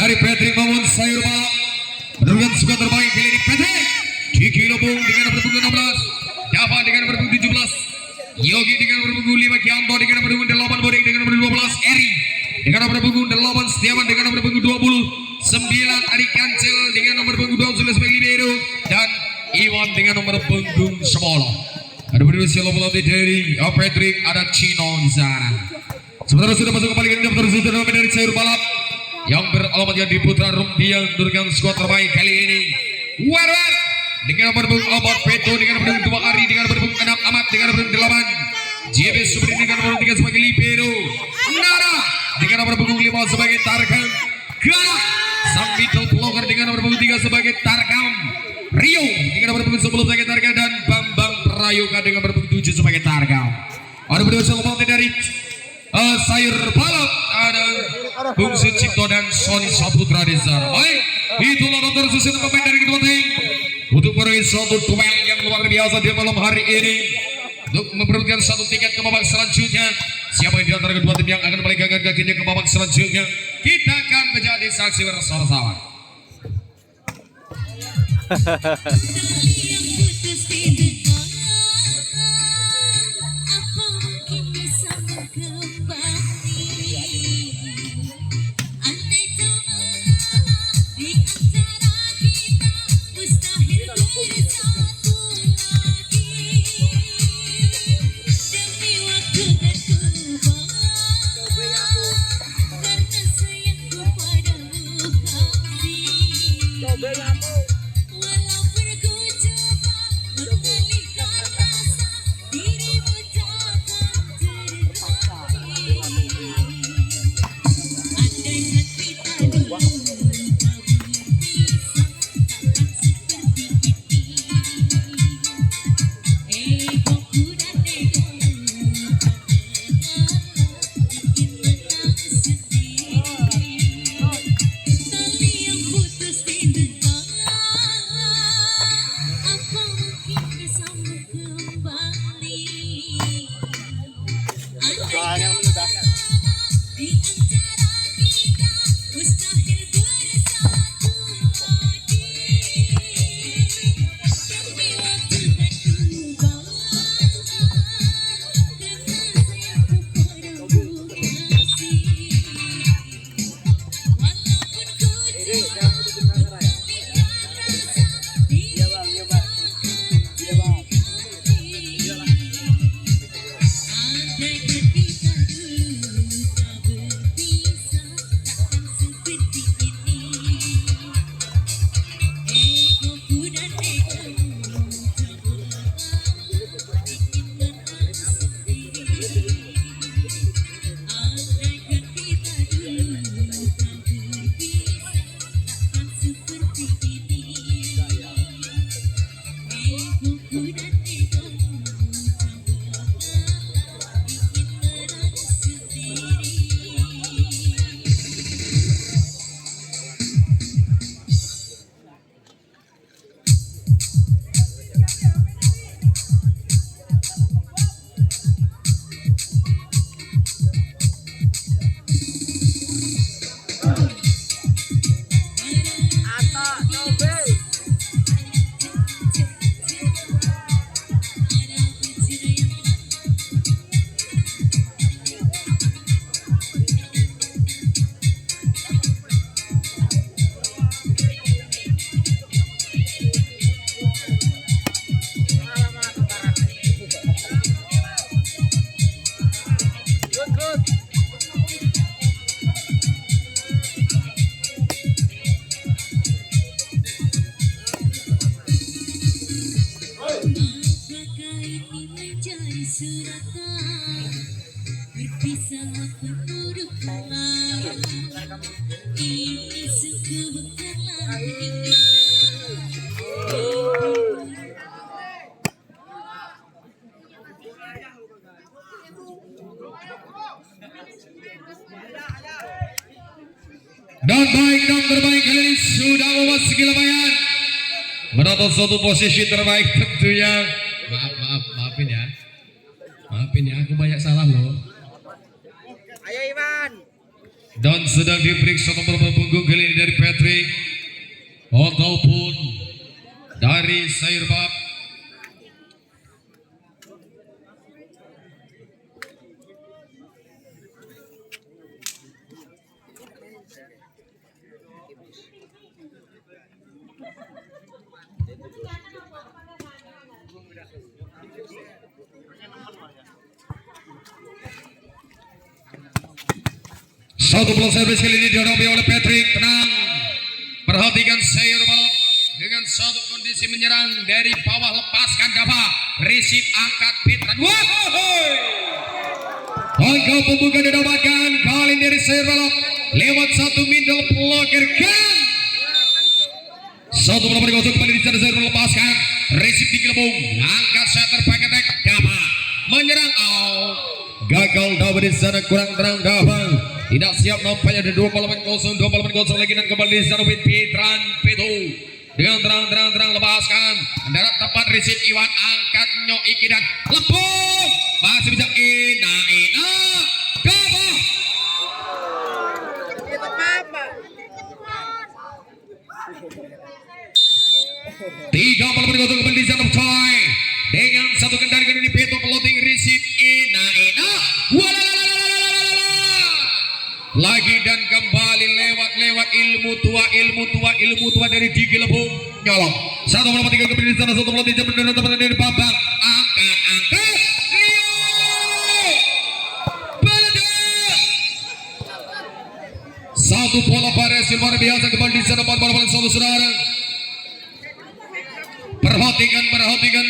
dari Patrick Mamun sayur balap menurunkan suka terbaik kali ini Patrick Diki Lubung dengan nomor punggung 16 Dava dengan nomor punggung 17 Yogi dengan nomor punggung 5 Kianto dengan nomor punggung 8 Bodek dengan nomor 12 Eri dengan nomor punggung 8 Setiawan dengan nomor punggung 20 9 Adik Kancil dengan nomor punggung 20 sebagai libero dan Iwan dengan nomor punggung 10. Ada berdua siapa dari Patrick, ada Cino di sana. Sementara sudah masuk kembali ke daftar sudah dari sayur balap yang beralamat yang di Putra Rumpiang dengan skuad terbaik kali ini. Warwar dengan nomor punggung 4 Peto dengan nomor punggung 2 Ari dengan nomor punggung 6 Amat dengan nomor punggung 8 JB Subri dengan nomor 3 sebagai libero. Nara dengan nomor punggung 5 sebagai Tarkam. Galak sang middle blocker dengan nomor punggung 3 sebagai Tarkam. Rio dengan nomor punggung 10 sebagai Tarkam dan Bambang Prayoga dengan nomor punggung 7 sebagai Tarkam. Ada berdua selamat dari sayur balap ada Bung Sucipto dan Sony Saputra di sana. Baik, itulah nomor susun pemain dari kedua tim untuk meraih suatu duel yang luar biasa di malam hari ini untuk memperebutkan satu tiket ke babak selanjutnya. Siapa yang di antara kedua tim yang akan melenggang kakinya ke babak selanjutnya? Kita akan menjadi saksi bersama-sama. Dan baik dan terbaik kali ini sudah memasuki lapangan menonton suatu posisi terbaik tentunya. Maafin ya, aku banyak salah loh. Ayo Iwan. dan sedang diperiksa nomor punggung kali ini dari Patrick ataupun dari Sairbab. Satu bola servis kali ini dihadapi oleh Patrick. Tenang, perhatikan Sairbab dengan satu kondisi menyerang dari bawah, lepaskan Dava, receive angkat Petra. Angka pembuka didapatkan kali ini dari Sairbab lewat satu middle blocker kan. Satu bola bergosok kembali di sana, Sairbab lepaskan, receive di gelembung, angkat setter pakai attack, Dava menyerang out. Gagal Dava di sana, kurang terang Dava. Tidak siap nampaknya ada dua pemain kosong lagi dan kembali di sana Petran Petu dengan terang lepaskan darat tepat receive Iwan, angkat Nyok Iki dan lepung masih bisa Ina Dava. Tiga pemain kosong kembali di sana Choi dengan satu kendali kali ini Petu floating receive Ina lagi dan kembali lewat ilmu tua dari Diki Lebung nyolong satu bola tiga kembali di sana, satu bola tiga benar dari Babang, angkat Rio Baladas. Satu bola variasi luar biasa kembali di sana, bola satu saudara. Perhatikan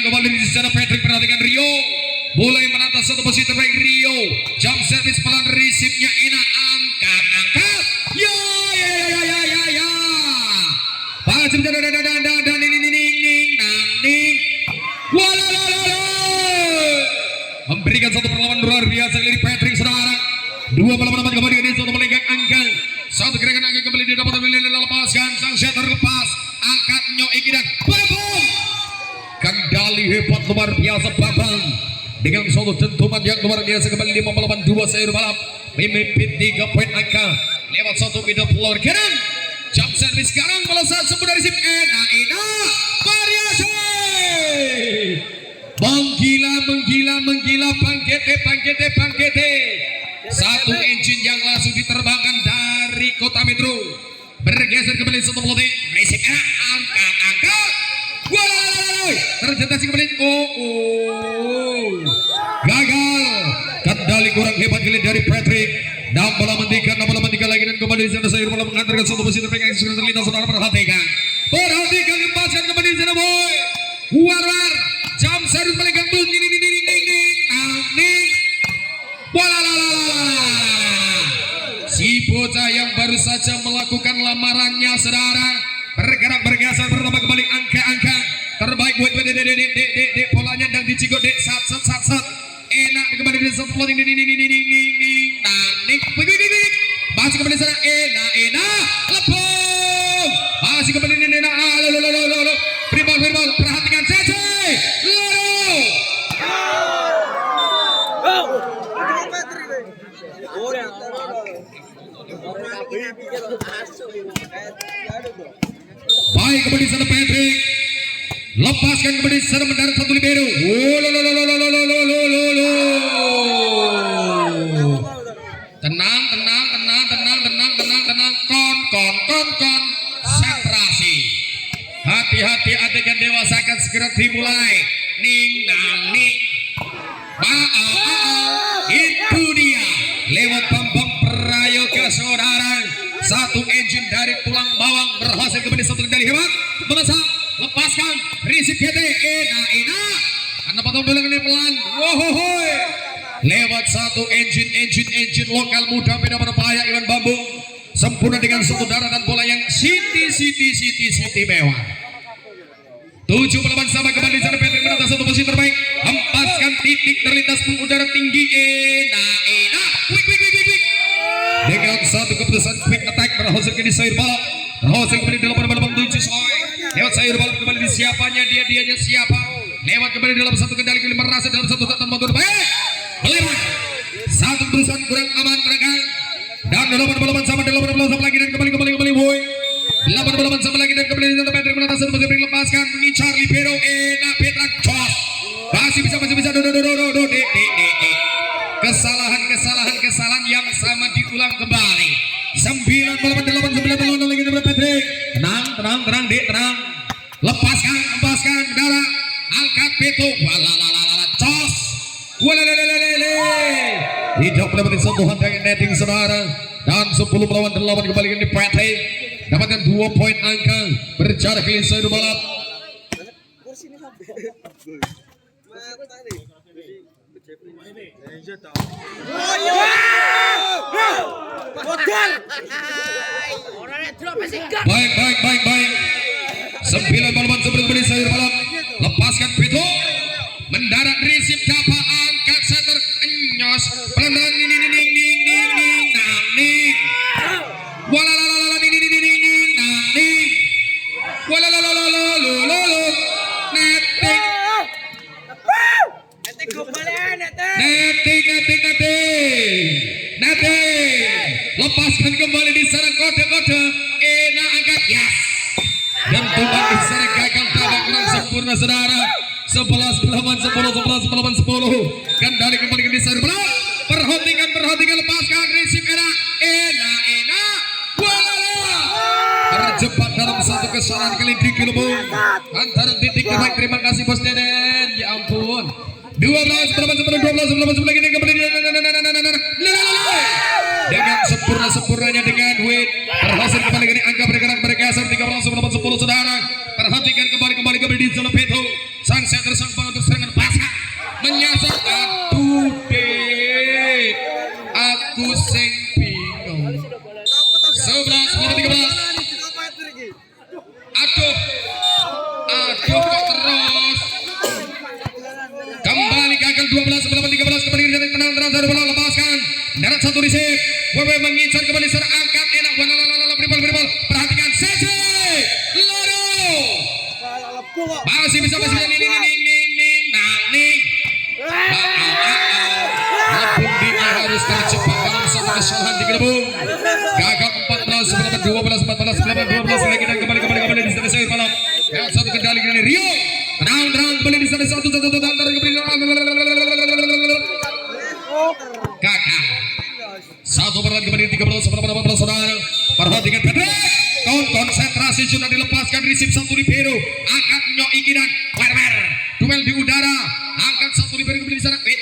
kembali di sana Patrick, perhatikan Rio mulai menata satu posisi terbaik Rio, jump service pelan, receive-nya enak, angkat ya pasti dan memberikan satu perlawanan luar biasa dari Patrick saudara. Dua bola kembali ini, satu melenggang angka, satu gerakan angka kembali didapat oleh lepaskan, sang setter lepas, angkat Nyok Iki dan Babang, kendali hebat luar biasa Babang dengan suatu dentuman yang luar biasa kembali 58-2 Sairbab memimpin 3 poin angka lewat satu middle floor kanan, jump service sekarang bola saat sempurna receive Ina variasi menggila bangkete satu engine yang langsung diterbangkan dari kota Metro bergeser kembali satu peloting receive angkat terjentasi kembali gagal, kendali kurang hebat kali dari Patrick dan bola mendikan lagi dan kembali di sana Sairbab mengantarkan satu posisi terbaik yang segera terlintas. Saudara perhatikan lepaskan kembali di sana boy war jam serius melenggang bus bola si bocah yang baru saja melakukan lamarannya saudara bergeser pertama kembali angka terbaik buat dek polanya dan dicigo dek sat enak kembali di satu floating masih kembali sana enak lepung masih kembali lo Primal perhatikan Cece baik kembali sana Patrick lepaskan kembali sana mendarat satu libero tenang konsentrasi hati-hati adegan dewasa akan segera dimulai ning itu dia lewat Bambang Prayoga saudara, satu engine dari tulang bawang berhasil kembali satu kendali hebat melesat lepaskan receive GT Ina karena potong bola ini pelan lewat satu engine lokal muda beda berbahaya Iwan Bambung sempurna dengan satu darah dan bola yang city mewah. 7 melawan sama kembali sana Patrick menata satu posisi terbaik, hempaskan titik terlintas mengudara tinggi Ina quick dengan satu keputusan quick attack berhasil ke Sairbab berhasil kembali dalam 7 soy lewat Sairbab kembali di siapanya dianya siapa lewat kembali dalam satu kendali kali merasa dalam satu tatan motor baik melewat satu keputusan kurang aman mereka Dan 8 sama lagi dan kembali boy. 8 sama lagi dan kembali di Patrick melatasan Patrick lepaskan mengincar libero enak Petra Jos. Masih bisa kesalahan yang sama diulang kembali. 9 lagi dari Patrick. Tenang Dek, tenang. Lepaskan darah. Angkat Peto. Walalala Jos. Walalala. Tidak mendapatkan sentuhan dengan netting saudara. Dan 10 melawan 8 kembali di Patrick. Dapatkan 2 poin angka berjarak ke inside balap. Baik. 9 balapan seperti inside balap. Lepaskan Peto. Mendarat risip dapat angkat setter enyos. Pelan-pelan ning. Walalala ning. Netting. Lepaskan kembali di sana kode enak angkat yes. Dan tumbang di sana gagal tabak kurang sempurna saudara. 11 melawan 10. Kendali kembali ke sana bola. Perhatikan lepaskan risip enak. Terjebak dalam satu kesalahan kali di Kilobong antara titik terbaik. Terima kasih Bos Deden. Ya ampun. 12 lagi kembali dengan sempurnanya dengan Wade berhasil kembali ke angka bergerak bergeser 13 saudara. Perhatikan kembali di zona Peto. Sang setter sang pengatur serangan pasang menyasar. Aduh deh, aku sing bingung. 11 Aduh kok terus kembali gagal 12 kembali tenang bola lepaskan darat satu risip. Wewe mengincar kembali serang angkat enak beribal perhatikan Sese Loro masih bisa ning Labung Dika harus terjebak dalam satu kesalahan di Gelembung. Gagal 14 lagi dan kembali di sana saya balap. Yang satu kendali dari Rio. Tenang kembali di sana satu antar kembali. Kakak. Satu berat kembali 13 saudara. Perhatikan Patrick. Konsentrasi sudah dilepaskan risip satu libero. Angkat Nyok Iki dan Werwer. Duel di udara. Angkat satu libero kembali di sana. Wait.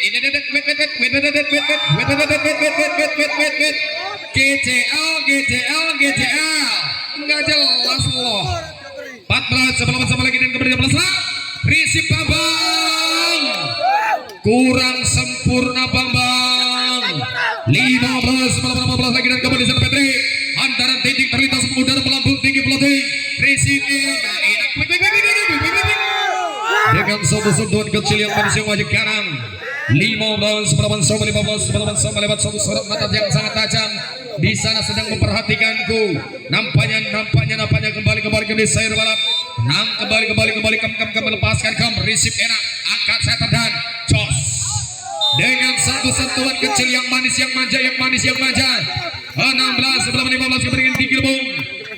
GCL. Enggak jelas loh. 14 sama lagi dan kembali 16. Risip Bambang. Kurang sempurna Bambang. 15 lagi dan kembali sana Patrick. Antara titik terlintas udara melambung tinggi pelatih. Risip enak. Dengan satu sentuhan kecil yang manusia wajib kanan. 15 sama lewat satu sorot mata yang sangat tajam. Di sana sedang memperhatikanku. Nampaknya kembali ke sayur balap. Tenang kembali kam melepaskan kam risip enak. Angkat setter dan Jos. Dengan satu sentuhan kecil yang manis yang manja. 16 kembali ke Gelembung.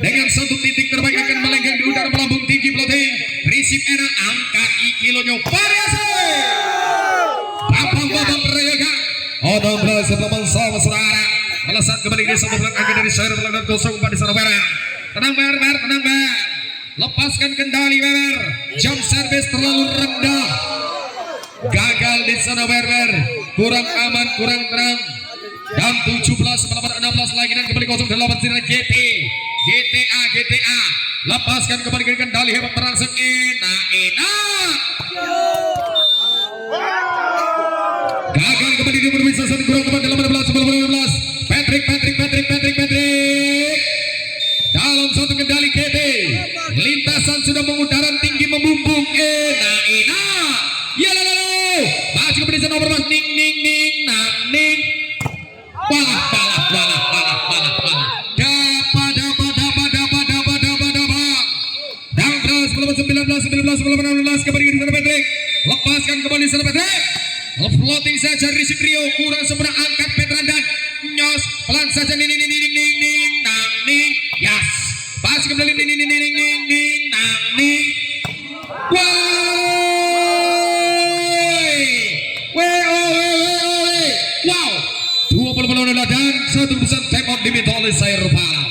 Dengan satu titik terbaik akan melenggang di udara melambung tinggi pelatih. Risip enak angkat ikilonya variasi. Babang Prayoga. 16 sama saudara. Melesat kembali di satu bulan angka dari sayur belakang 04 di sana Ber. Tenang Ber. Lepaskan kendali Ber. Jam service terlalu rendah. Gagal di sana Ber. Kurang aman, kurang terang. Dan 17 melawan 16 lagi dan kembali 08 sinar GTA. Lepaskan kembali ke kendali hebat merangsek enak. Gagal kembali di berbisa satu kurang teman 18 Patrick dalam satu kendali GT. Lintasan sudah mengudara tinggi membumbung enak. Ya lalu maju kembali sana nomor mas ning. Dapat 19 kembali di sana Patrick. Lepaskan kembali di sana Patrick. Floating saja risip Rio kurang sempurna angkat Petra dan Nyos pelan saja ning ning ning ning ning nang ning. Yes. Masih kembali ning ning ning ning ning ning nang ning. Wow. 20 bola dan 1 time out diminta oleh Sayer Pala.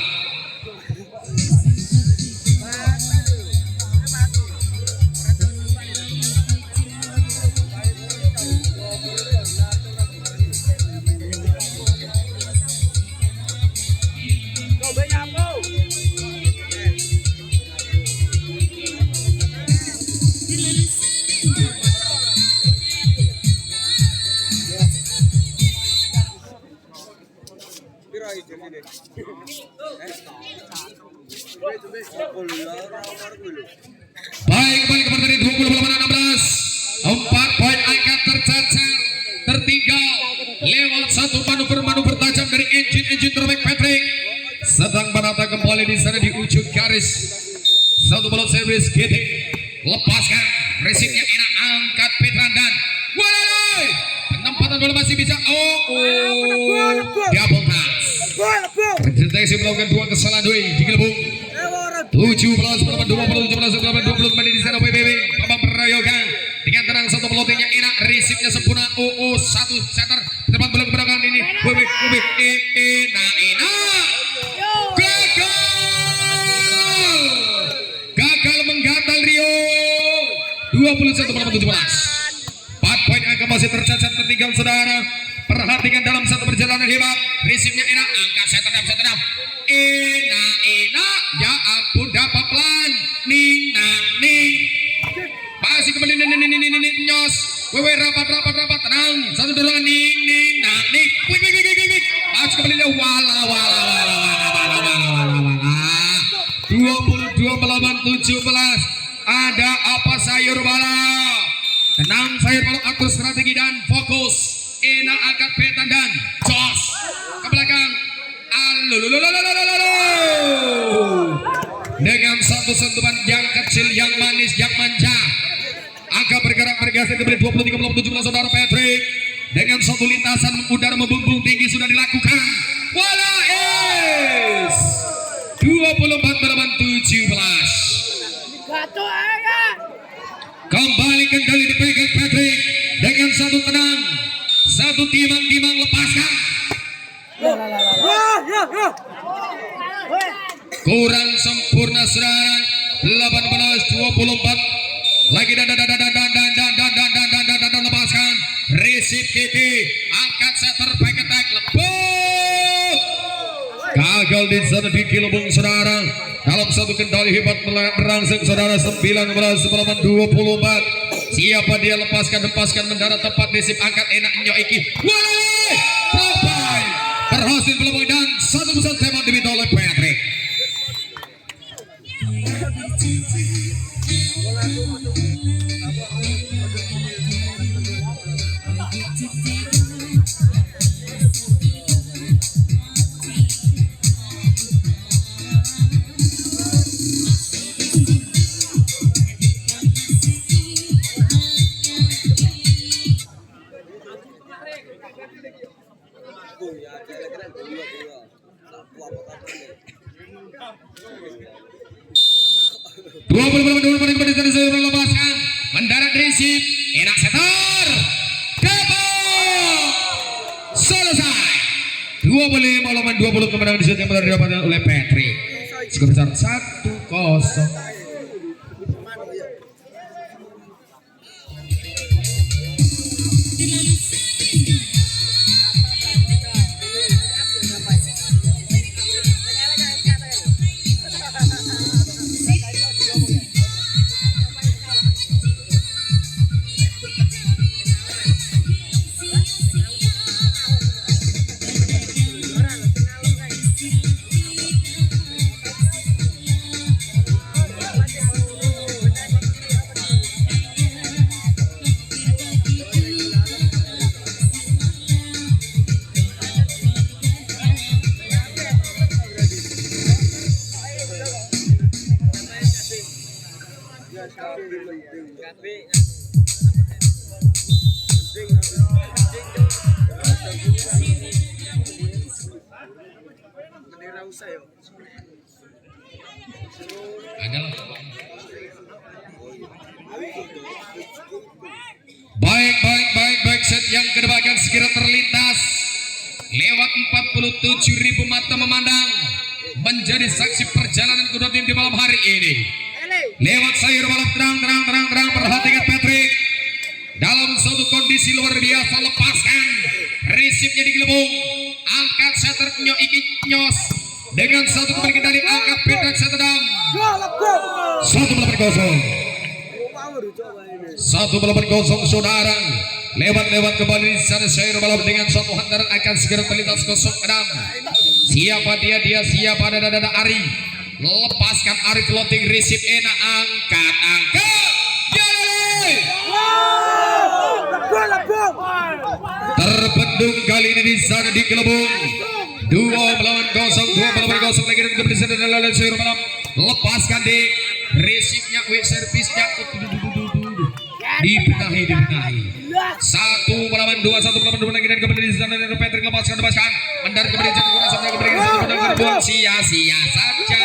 Baik, kembali ke pertandingan 20-16. 4 poin angkat tercecer, tertinggal lewat satu manuver tajam dari engine terbaik Patrick. Sedang menata kembali di sana di ujung garis. Satu bola service GT. Lepaskan, resipnya enak, angkat Petran dan walai. Penempatan bola masih bisa. Double pass. Representasi melakukan 2 kesalahan di gelembung. 17 melawan 20 kembali di sana PBB Babang Prayoga dengan tenang satu pelotingnya enak, resipnya sempurna. Satu setter depan bola ke belakang ini. Gagal menggatal Rio. 21 melawan 17. 4 poin angka masih tercatat, tertinggal saudara. Perhatikan dalam satu perjalanan hebat, resipnya enak, angkat setter enak, ya ampun, dapat pelan, ning, masih kembali nyos, rapat, tenang, satu dorongan, ning, masih kembali, wala, 22 melawan 17, ada apa Sayur Bala, tenang Sayur Bala, atur strategi dan fokus. Enak angkat Petan dan jos ke belakang. Dengan satu sentuhan yang kecil, yang manis, yang manja. Angka bergeser kembali 23-17 saudara Patrick. Dengan satu lintasan udara membumbung tinggi sudah dilakukan. Wala es 24-17. Kembali kendali dipegang Patrick dengan satu tenang. Satu timang lepaskan. Kurang sempurna saudara. 18-24. Lagi dan lepaskan. Resip Kitty. Angkat setter back attack. Lepuk. Gagal di sana di Kilobung saudara. Dalam satu kendali hebat merangsek saudara. 19-24. Siapa dia, lepaskan mendarat tepat, resip angkat enak Nyoiki. Woi, profile berhasil meleboi dan 1 tembak diminta oleh Patrick. Lepaskan mendarat resip enak setter selesai. 25 lawan 20 kemenangan di set yang didapatkan oleh Patrick. Skor besar 1-0. adalah baik set yang kedua akan segera terlintas lewat 47.000 mata memandang menjadi saksi perjalanan kedua tim di malam hari ini. Lewat sayur balap terang perhatikan Patrick dalam suatu kondisi luar biasa, lepaskan resipnya digelembung, angkat setter Iki Nyos dengan satu kembali kendali, angkat Patrick Setedam 1-8-0 saudara. Lewat kembali di sana sayur balap dengan suatu hantaran akan segera terlintas 06. Siapa dia siapa ada Ari, lepaskan Ari floating resip enak, angkat terbendung kali ini di sana digelembung 2-0 lagi dan kembali sana dalam sayur balap, lepaskan di resipnya servisnya dibenahi 1-2 lagi dan kembali di sana dan Patrick lepaskan mendarat kembali di sana sampai kembali di sana berbuang sia-sia saja.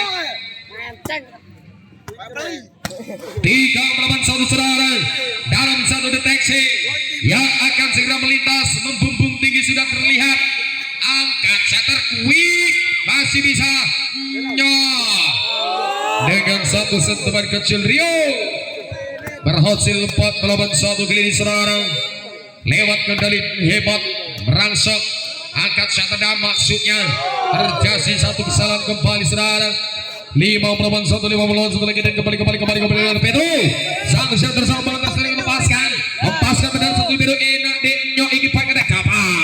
3-1 saudara dalam satu deteksi yang akan segera melintas membumbung tinggi sudah terlihat, angkat setter quick masih bisa dengan satu sentuhan kecil Rio berhasil 4-1 kali ini saudara. Lewat kendali hebat merangsek, angkat Setedam maksudnya terjadi satu kesalahan kembali saudara. 5-1 lagi dan kembali Pedro sang setter sang melantas dari lepaskan benar satu biru enak Denyo ini pakai kapal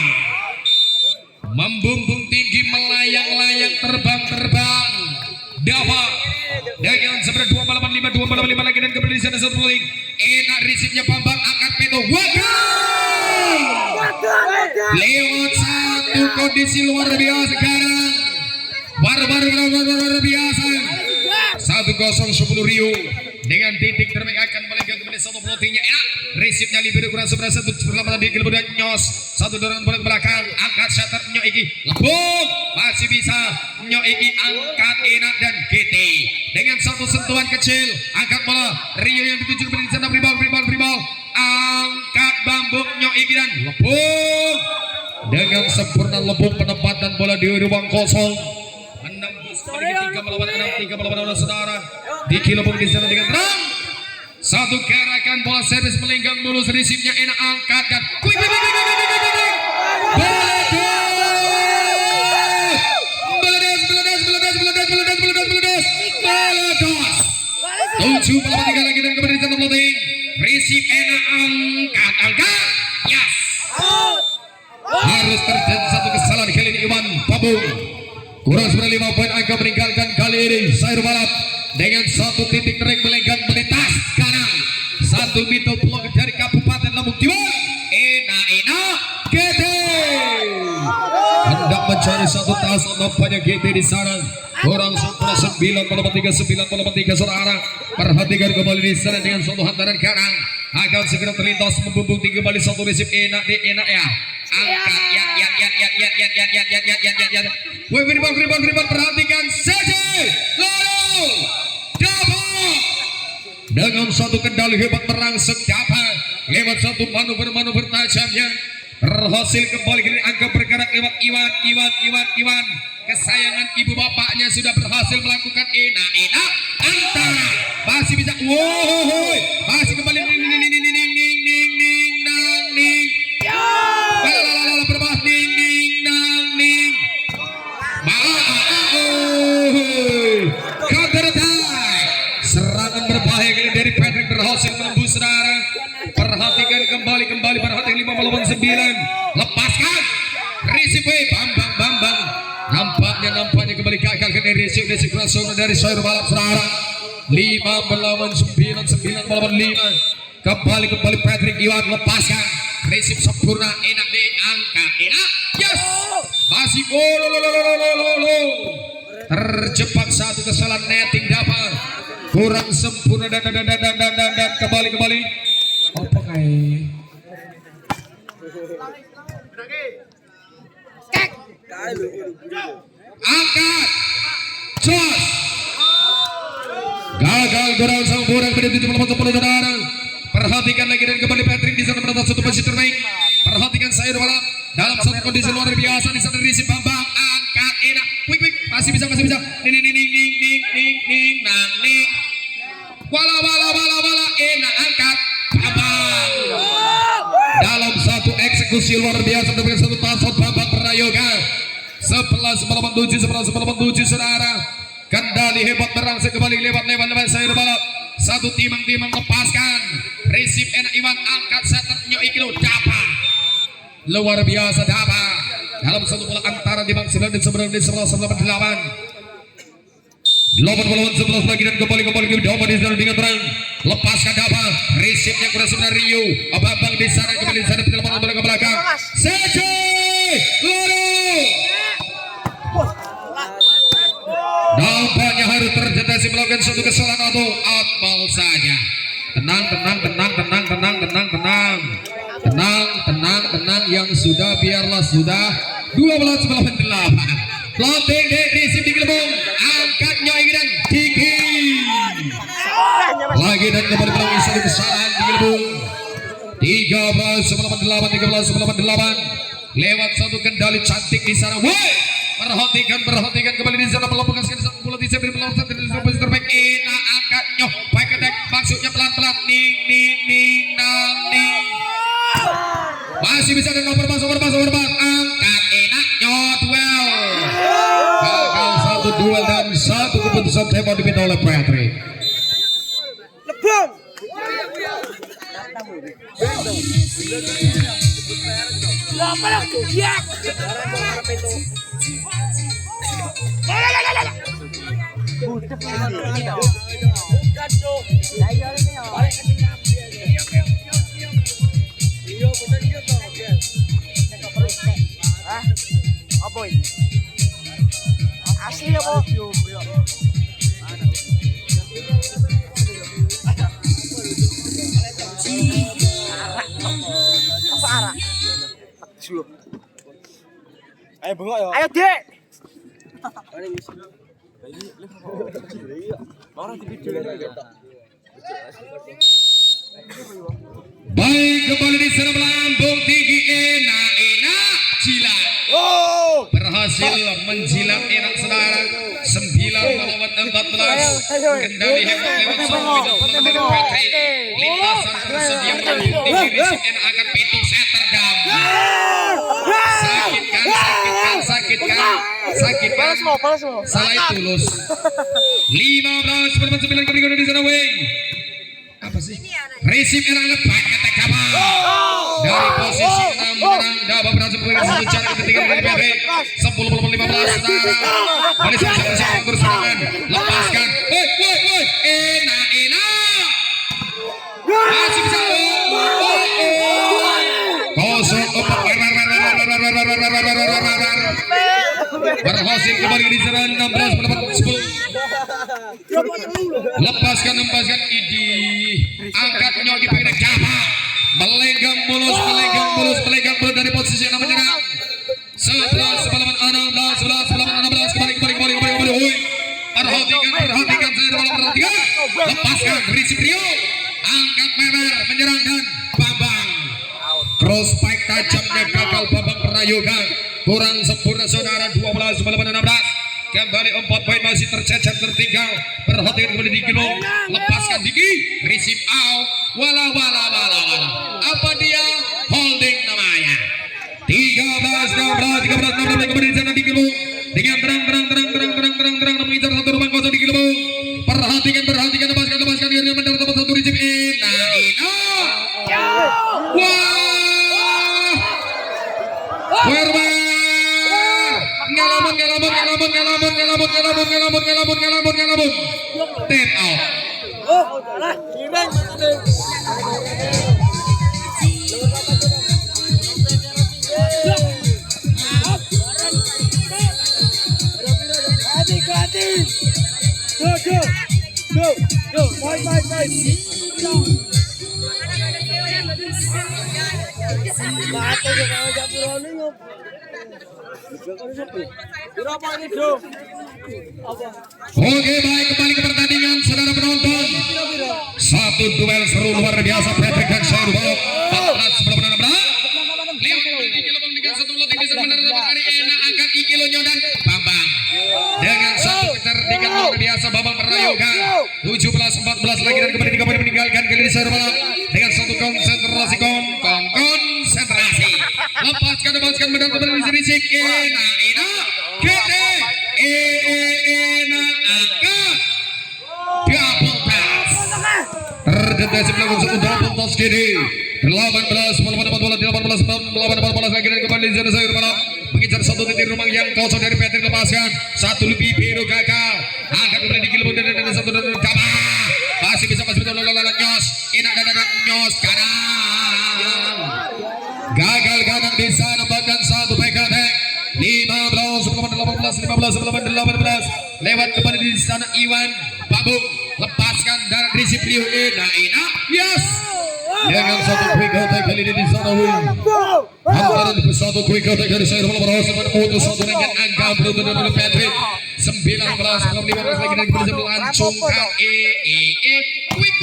membumbung tinggi melayang terbang dapat dengan seberat 2-5 lagi dan kembali di sana satu rolling enak resipnya Bambang, angkat Pedro lewat satu kondisi luar biasa sekarang luar biasa 1-0 Rio dengan titik terbaik akan melenggang kembali satu floatingnya enak resipnya libero kurang seberapa satu perlawanan di kelebur dan Nyos satu dorongan bola ke belakang, angkat setter Iki lembut masih bisa Iki angkat enak dan GT dengan satu sentuhan kecil, angkat bola Rio yang dituju kembali di sana rebound angkat Bambuk Iki dan lembut dengan sempurna penempatan bola di ruang kosong menembus kembali 3-6 saudara dikelebung di sana dengan terang satu gerakan bola servis melenggang mulus resipnya enak angkat dan meledos 7-3 lagi dan kembali di sana floating resip enak angkat yes harus terjadi satu kesalahan kali ini Iwan Pabung kurang sebenarnya 5 poin angka meninggalkan kali ini sayur balap dengan satu titik tereng melenggang melintas kanan satu middle block dari Kabupaten Lampung Timur enak GT hendak mencari satu tas nampaknya GT di sana kurang sempurna 9-3 saudara. Perhatikan kembali di sana dengan suatu hantaran kanan akan segera terlintas membumbung tinggi kembali satu resip enak ya angkat ya rebound perhatikan saja lalu dapat dengan satu kendali hebat merangsek dapat lewat satu manuver tajamnya berhasil kembali ke angka bergerak lewat Iwan kesayangan ibu bapaknya sudah berhasil melakukan enak antara masih bisa masih kembali berbahas counter attack serangan berbahaya kali dari Patrick berhasil menembus saudara. Perhatikan kembali perhatikan 5-9 lepaskan resip Bambang nampaknya kembali gagal ke resip langsung dari sayur balap saudara. 5-9 kembali Patrick Iwan lepaskan resip sempurna enak diangkat enak yes masih terjebak satu kesalahan netting dapat kurang sempurna dan kembali apa kayak angkat Jos. Gagal gol sempurna menit 70 saudara. Perhatikan lagi dan kembali Patrick di sana mendapat satu posisi terbaik. Perhatikan sayur balap dalam satu kondisi luar biasa di sana Rizky Bambang angkat enak, quick masih bisa. Ning nang ning. Wala enak angkat Bambang. Dalam satu eksekusi luar biasa dengan satu tasot Bambang Prayoga. 11-87 saudara. Kendali hebat berangsur kembali lewat sayur balap. Satu timang lepaskan. Resip enak Iwan angkat setter Nyoikilo Dapa. Luar biasa Dapa. Dalam satu bola antara timang 9 dan 11 8. 8-11 lagi dan kembali ke Dapa di sana dengan terang. Lepaskan Dapa. Resipnya kurang dari Rio. Abang di sana kembali di sana penyelamatan bola ke belakang. Sejo. Loro. Nampaknya harus terdeteksi melakukan suatu kesalahan atau outball saja. Tenang yang sudah biarlah sudah 12-8. Plotting dari Resip di gelembung angkat Nyoi dan Diki lagi dan kembali melakukan satu kesalahan di gelembung 13-8 lewat satu kendali cantik di sana. Perhatikan kembali di sana pelopong sekali satu bola di sana pelopong terbaik enak angkat Nyoh baik ketek maksudnya pelan-pelan ning masih bisa dan masuk angkat enak Nyoh duel gagal satu duel dan satu keputusan tembak diminta oleh Patrick. Asli apa? Arak. Ayo bengok ya. Ayo, Dek. Baik kembali di sana melambung tinggi enak jilat. Berhasil menjilat enak saudara 9-14 kendali hebat lewat sama Patrick lintasan tersedia melambung tinggi Resip enak akan pintu setter dam. Sakitkan salah tulus 15-9 kembali di sana apa sih Resip enak baik ketek kapal dari posisi 6 menang Dapa berhasil memberikan satu cara ketiga dari Patrick 10-15 saudara balik sama berserangan lepaskan enak masih bisa kosong berhasil kembali di sana 16-10 lepaskan Idi angkat Nyoki pendek Java melenggang mulus dari posisi yang menyerang 11-16 kembali perhatikan saya dalam perhatikan lepaskan Resip Rio angkat Memer menyerang dan Bambang cross spike tajamnya gagal Bambang Prayoga kurang sempurna saudara 12-16 kembali 4 poin masih tercecer tertinggal. Perhatikan kembali di Gilung lepaskan Diki Resip out wala apa dia holding namanya 13-16 kembali di sana di Gilung dengan terang mengincar satu rumah kosong di Gilung. Perhatikan lepaskan dia mendapat satu Resip ngelabun tap out. Go, fight. Berapa ini, Bro? Oke, baik, kembali ke pertandingan saudara penonton. Satu duel seru luar biasa Patrick dan Syair Balok 14 sebelah benar-benar. Angkat kilonya dan Bambang dengan satu kecerdikan luar biasa. Bambang merayukan 17-14 lagi dan kembali 3 poin meninggalkan kali ini Syair Balok dengan satu konsentrasi konsentrasi. Lepaskan medan kembali di sini. Ina Kete angkat double pass terdeteksi melakukan satu double pass kini 18 lagi dan kembali di sana Syair Balok mengincar satu titik rumah yang kosong dari Patrick. Lepaskan satu lebih biru gagal angkat kembali di kilo dan satu dan masih bisa nyos Ina dan nyos kanan gagal kanan di sana bahkan satu PKT 15 lewat kembali di sana Iwan Babung lepaskan dan risip Rio Ina yes dengan satu quick attack kali ini di sana antara satu quick attack dari Syair Balok berhasil memutus satu dengan angka beruntung dari Patrick 19 lagi dan kembali melancungkan quick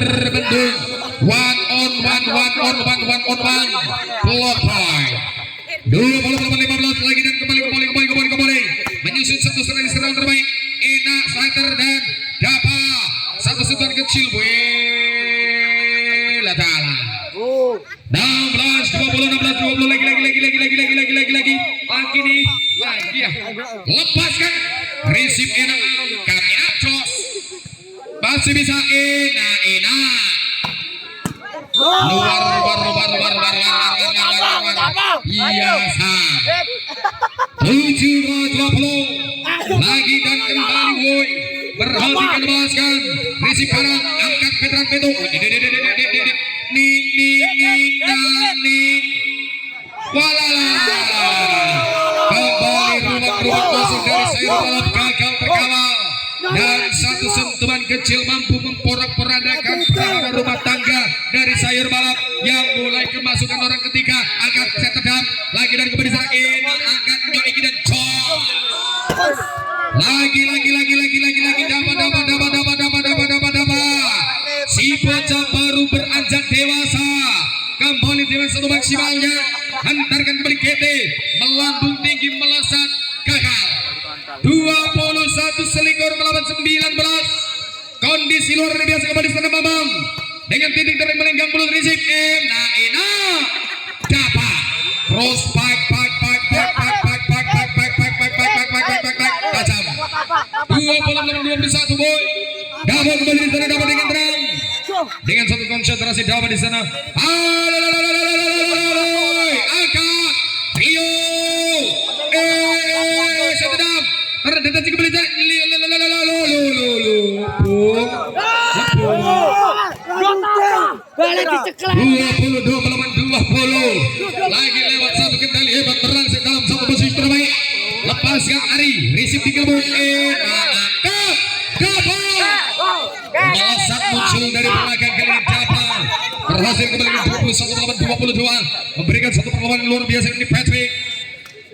terbendung one on one block point 28-15 lagi dan kembali menyusun satu serang terbaik Ina Slater dan Dapa satu sentuhan kecil Latala 16 20 lagi ya lepaskan risip Ina Karina Cos masih bisa Ina luar iya 7-20 lagi dan kembali woi perhatikan lepaskan risip kanan angkat veteran Beto ning walala kembali rumah kosong dari Syair Balok gagal terkawal dan satu sentuhan kecil mampu memporak-porandakan pertahanan rumah tangga dari Syair Balok yang mulai kemasukan orang ketiga angkat set terdam lagi dan kembali sana angkat Nyoiki dan Cong lagi dapat si bocah baru beranjak dewasa kembali dengan satu maksimalnya hantarkan kembali GT melambung tinggi melesat gagal 21 selingkuh melawan 19 kondisi luar biasa kembali sana Bambang dengan titik dari melenggang mulut risip Ina dapat cross back tajam 21 boy dapat kembali di sana dapat dengan terang dengan satu konsentrasi dapat di sana angkat Rio sedang terdeteksi kembali balik diceklan 22 melawan 20 lagi lewat satu kendali hebat merangsek dalam satu posisi terbaik lepaskan Ari risip di kelebuk melesat muncul dari belakang kali ini Dapa berhasil kembali ke 21 melawan 22 memberikan satu perlawanan luar biasa ini Patrick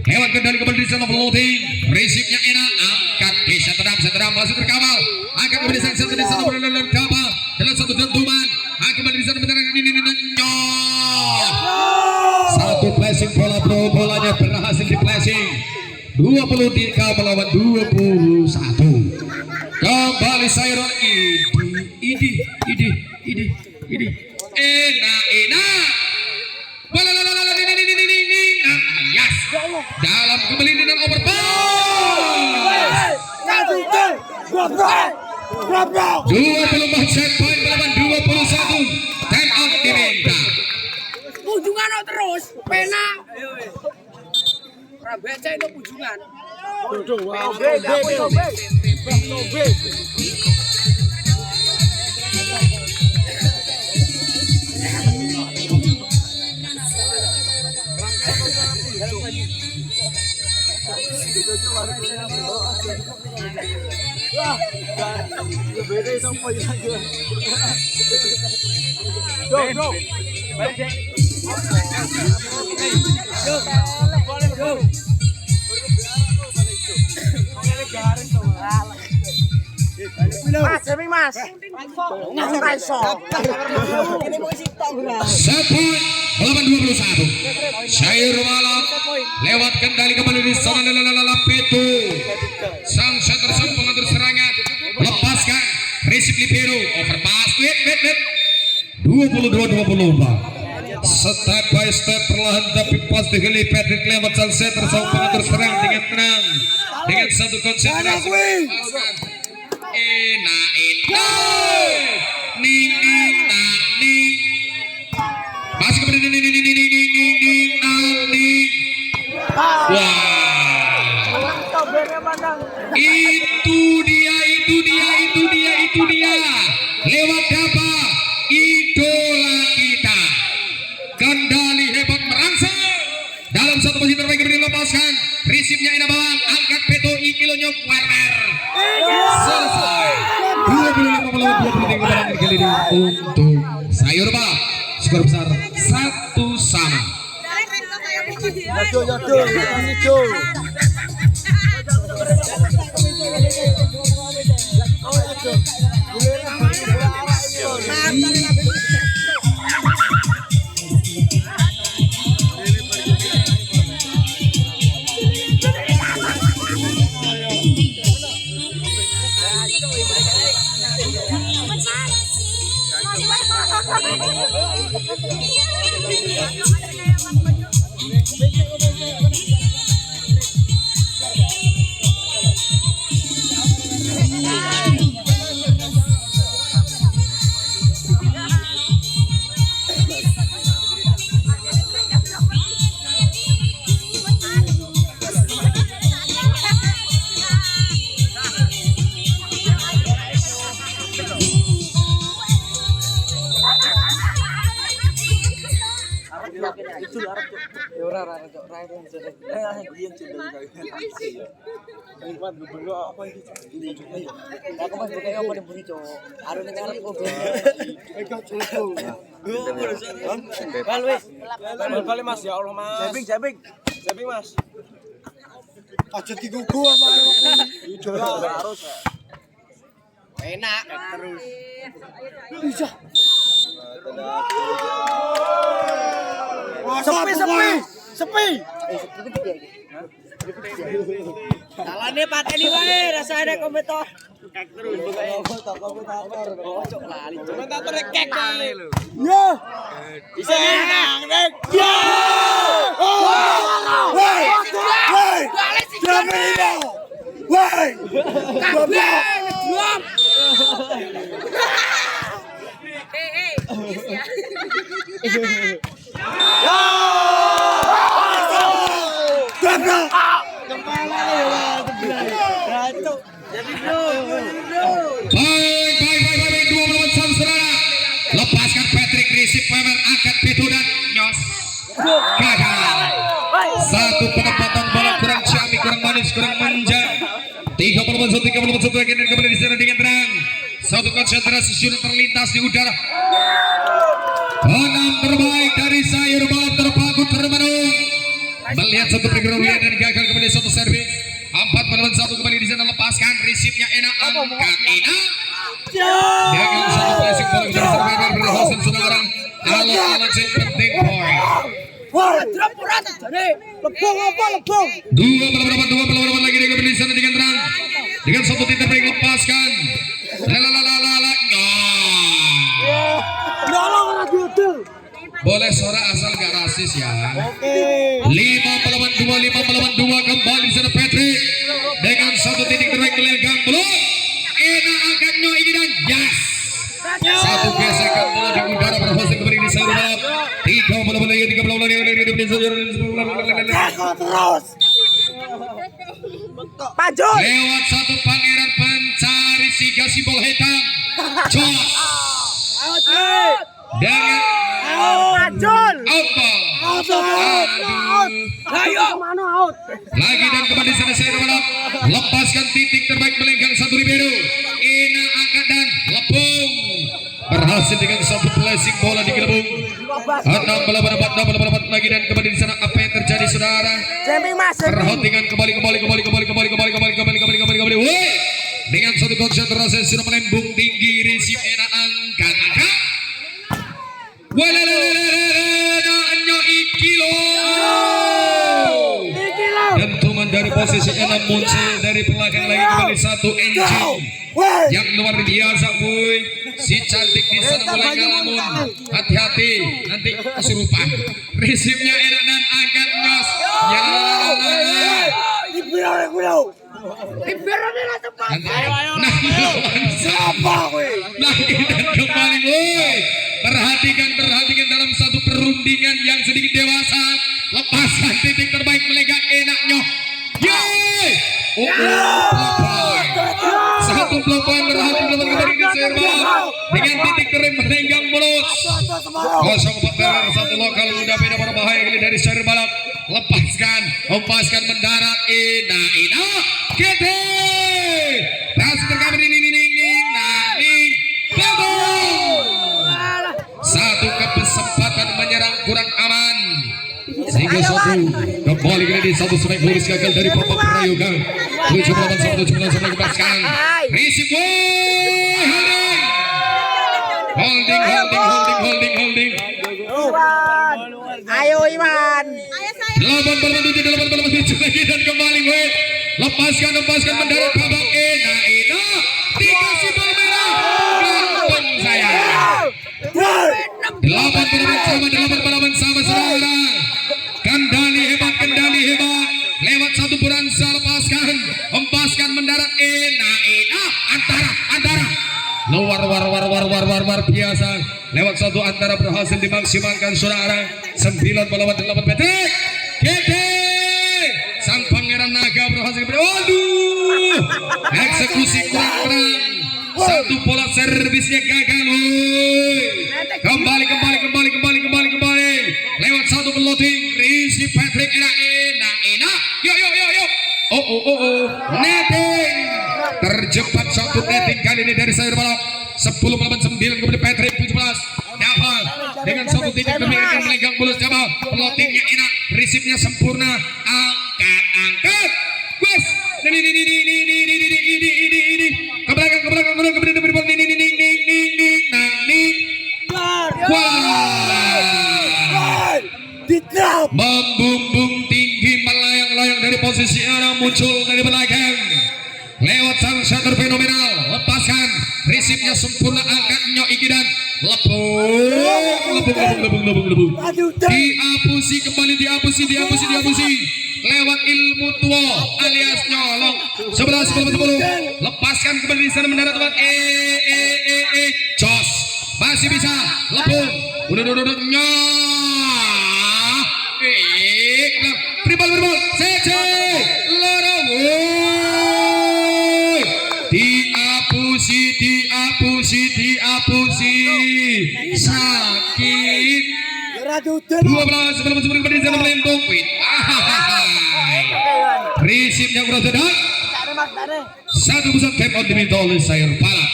lewat kendali kembali di sana floating risipnya Ina angkat bisa sedang masih terkawal angkat kembali di sana Dapa dalam satu dentuman kembali di sana benar ini nyos satu flashing bola bolanya berhasil di flashing 23 melawan 21 kembali Syair ini Ina yes dalam kembali dengan overpass 24 set point melawan 21 time out diminta ujungan terus pena Rabeca itu ujungan Go. Mas. Nang raiso. Ini mau isi tok. Set point 8-21. Sayur Bala lewat kendali kembali di sana Petu. Sang center sang pengatur serangan lepaskan receive libero overpass wait 22-24. Step by step perlahan tapi pasti Heli Patrick lewat sang center sang pengatur serang dengan tenang dengan satu konsentrasi. Masih kemudian wah, itu dia lewat apa idola kita, kendali hebat merangsang dalam satu posisi terbaik yang dilepaskan, resipnya Ina Bawang, angkat Peto Ikilonya Warner, selesai 25-23 kali ini untuk Sayur Bala, skor besar 1-1. Mas ya Allah Mas. Jabbing Mas. Aja digugu sama Harus. Enak terus. Bisa. Sepi. Salahnya pateni wae rasane komentator. Komentator kek kali lho. Ya. Bisa menang, Nek. Ya. Woi. Jamino. Woi. Kabeh ngedrop. Baik 2 saudara. Lepaskan Patrick receive Pavel angkat Peto dan Nyos. Gagal. Satu penempatan bola kurang ciamik, kurang manis, kurang manja. 30-31 lagi dan kembali di sana dengan tenang. Satu konsentrasi sudah terlintas di udara. Enam terbaik dari Sayur Bala terpaku termenung. Melihat satu pergerakan dan gagal kembali satu servis. 4-1 kembali di sana lepaskan resipnya Ena angkat Ena. Dengan satu placing bola dari server berhasil saudara. Alat yang penting poin. Drop ora jare. Lebong apa lebong? Dua lagi dengan kembali di sana dengan tenang. Dengan satu titik break lepaskan. Nolong ora diudel. Boleh suara asal gak rasis ya. Oke. 5-2 kembali di sana Patrick dengan satu titik terbaik melegang belum. Ena angkatnya ini dan yes. Satu gesekan bola di udara berhasil kembali di sayur balap. 30 Terus. Maju. lewat satu pangeran pencari siga simbol hitam. Jos. Dengan Majul. out ball. Ayo mana out. Lagi dan kembali sana sayur balap. Lepaskan titik terbaik melenggang satu libero. Ena angkat dan lepung. Berhasil dengan satu placing bola di gelembung. 6 lagi dan kembali di sana apa yang terjadi saudara? Jamming Mas. Perhatikan kembali. Woi! Dengan satu konsentrasi sudah melembung tinggi. dari posisi 6 muncul dari belakang lagi kembali satu engine yang luar biasa boy. Si cantik di sana mulai ngalamun. Hati-hati nanti kesurupan. Resipnya enak dan angkat nyos. Ya nah kita kembali boy. Perhatikan dalam satu perundingan yang sedikit dewasa. Lepaskan titik terbaik melegang enaknya. Yeay! Satu pelopoan berhati melawan kembali ke serba dengan titik terbaik melenggang mulus. 0-4 satu lokal muda beda berbahaya kali dari serba balap. Lepaskan mendarat. Ina kete. Tas terkabar ini satu kesempatan menyerang kurang aman sehingga satu kembali di satu strike lurus gagal dari Bapak Prayoga 7-8 sampai lepaskan risik holding Ayo Iwan. 8-7 lagi dan kembali lepaskan mendarat babak Ina dikasih bola merah gampang saya 8 balapan sama saudara. Kendali hebat lewat satu Buransa lepaskan mendarat Ina antara luar biasa lewat satu antara berhasil dimaksimalkan saudara. 9 balapan 8 petek Gede sang pangeran naga berhasil waduh eksekusi kurang satu bola servisnya gagal kembali lewat satu peloting Risi Patrick Ina yuk netting tercepat satu netting kali ini dari sayur balap 10-9 kemudian Patrick 17 dapat dengan satu titik demikian melegang bulus dapat pelotingnya Ina risipnya sempurna angkat wes ini ke belakang kemudian diberi bola membumbung tinggi melayang-layang dari posisi arah muncul dari belakang lewat sang shooter fenomenal lepaskan risipnya sempurna angkatnya Iki dan lebung diapusi kembali diapusi lewat ilmu tua alias nyolong 11 lepaskan kembali di sana mendarat teman jos masih bisa lebung udah Pribal CC Loro diapusi sakit 12 sebelum kembali sana melempung risipnya kurang sedang satu pusat tap out diminta oleh sayur palak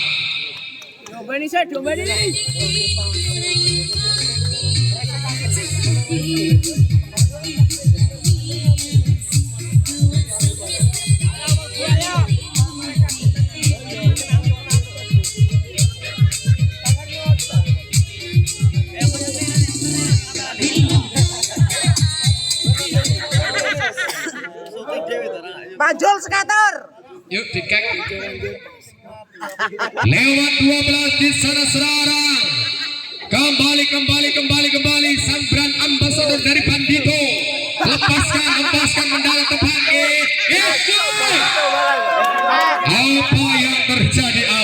coba ini Panjul skater. Yuk dikek lewat 12 di sana saudara. Kembali sang brand ambassador dari Bandito. Lepaskan mendarat tepat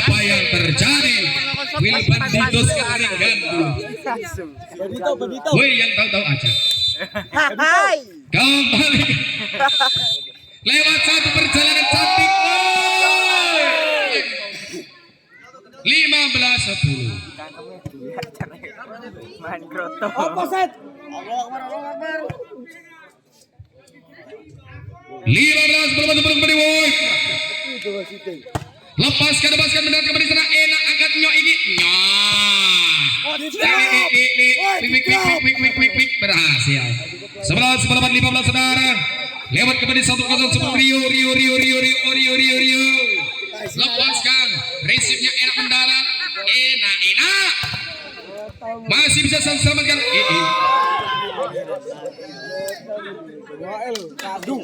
apa yang terjadi Will Bandito sekarang gandu woi yang tahu aja Hai. kembali lewat satu perjalanan cantik 15-10 Main kroto. Opposite. 15 kembali woi lepaskan mendarat kembali sana enak angkatnya ini wik berhasil 11-15 saudara lewat kembali 1-0 sebelum Rio lepaskan resipnya enak mendarat enak masih bisa selamatkan Wael, kadu.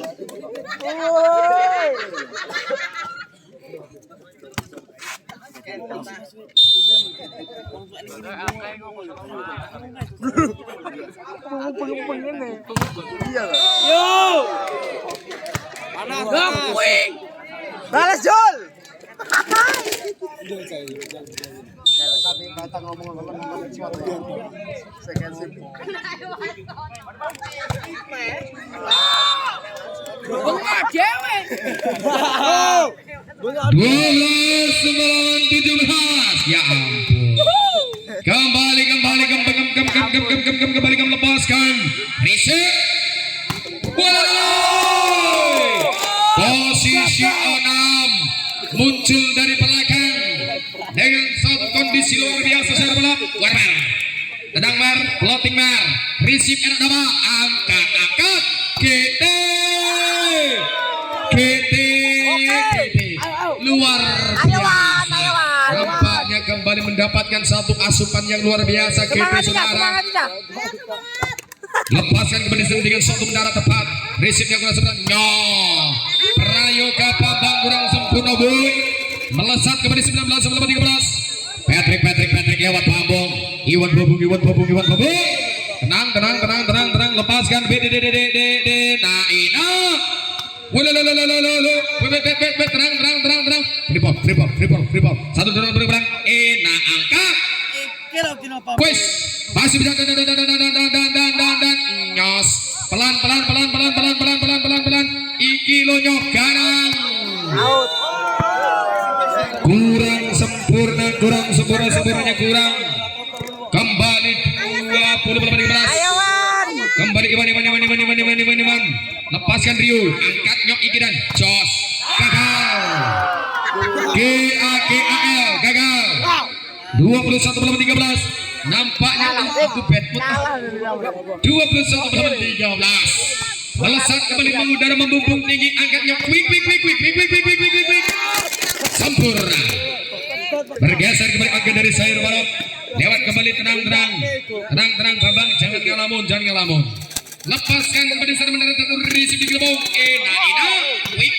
Balas Jol. Bengak dewe. 12 melawan 17. Ya ampun. Kembali lepaskan. Reset. Posisi 6 muncul dari belakang dengan satu kondisi luar biasa. Saya bola Warman. Tendang Mar, floating Mar, receive enak dama, angkat, GT, luar biasa. Nampaknya kembali mendapatkan satu asupan yang luar biasa. GT saudara. Lepaskan kembali dengan satu mendarat tepat. Receive-nya kurang sempurna. Prayoga Bambang kurang sempurna boy. Melesat kembali 19-13. Patrick lewat Bambang. Iwan Bobung. Tenang. Lepaskan BDD. Naina. Tenang. Freeport. Satu dorong berang. Angkat. Wes. Masih bisa dan nyos. Pelan. Iki lonyo garang. Kurang sempurna. Kembali 20-15. Kembali Iwan. Lepaskan Rio. Angkat nyok Iki dan jos. Gagal. 21-13. Nampaknya aku bedput 21-13. Melesat kembali mengudara membumbung tinggi, angkatnya quick. Sempurna. Bergeser kembali angkat dari sayur balap. Lewat kembali tenang. Bambang jangan ngelamun. Lepaskan kembali sana mendarat satu receive di gelembung. Ina. Quick.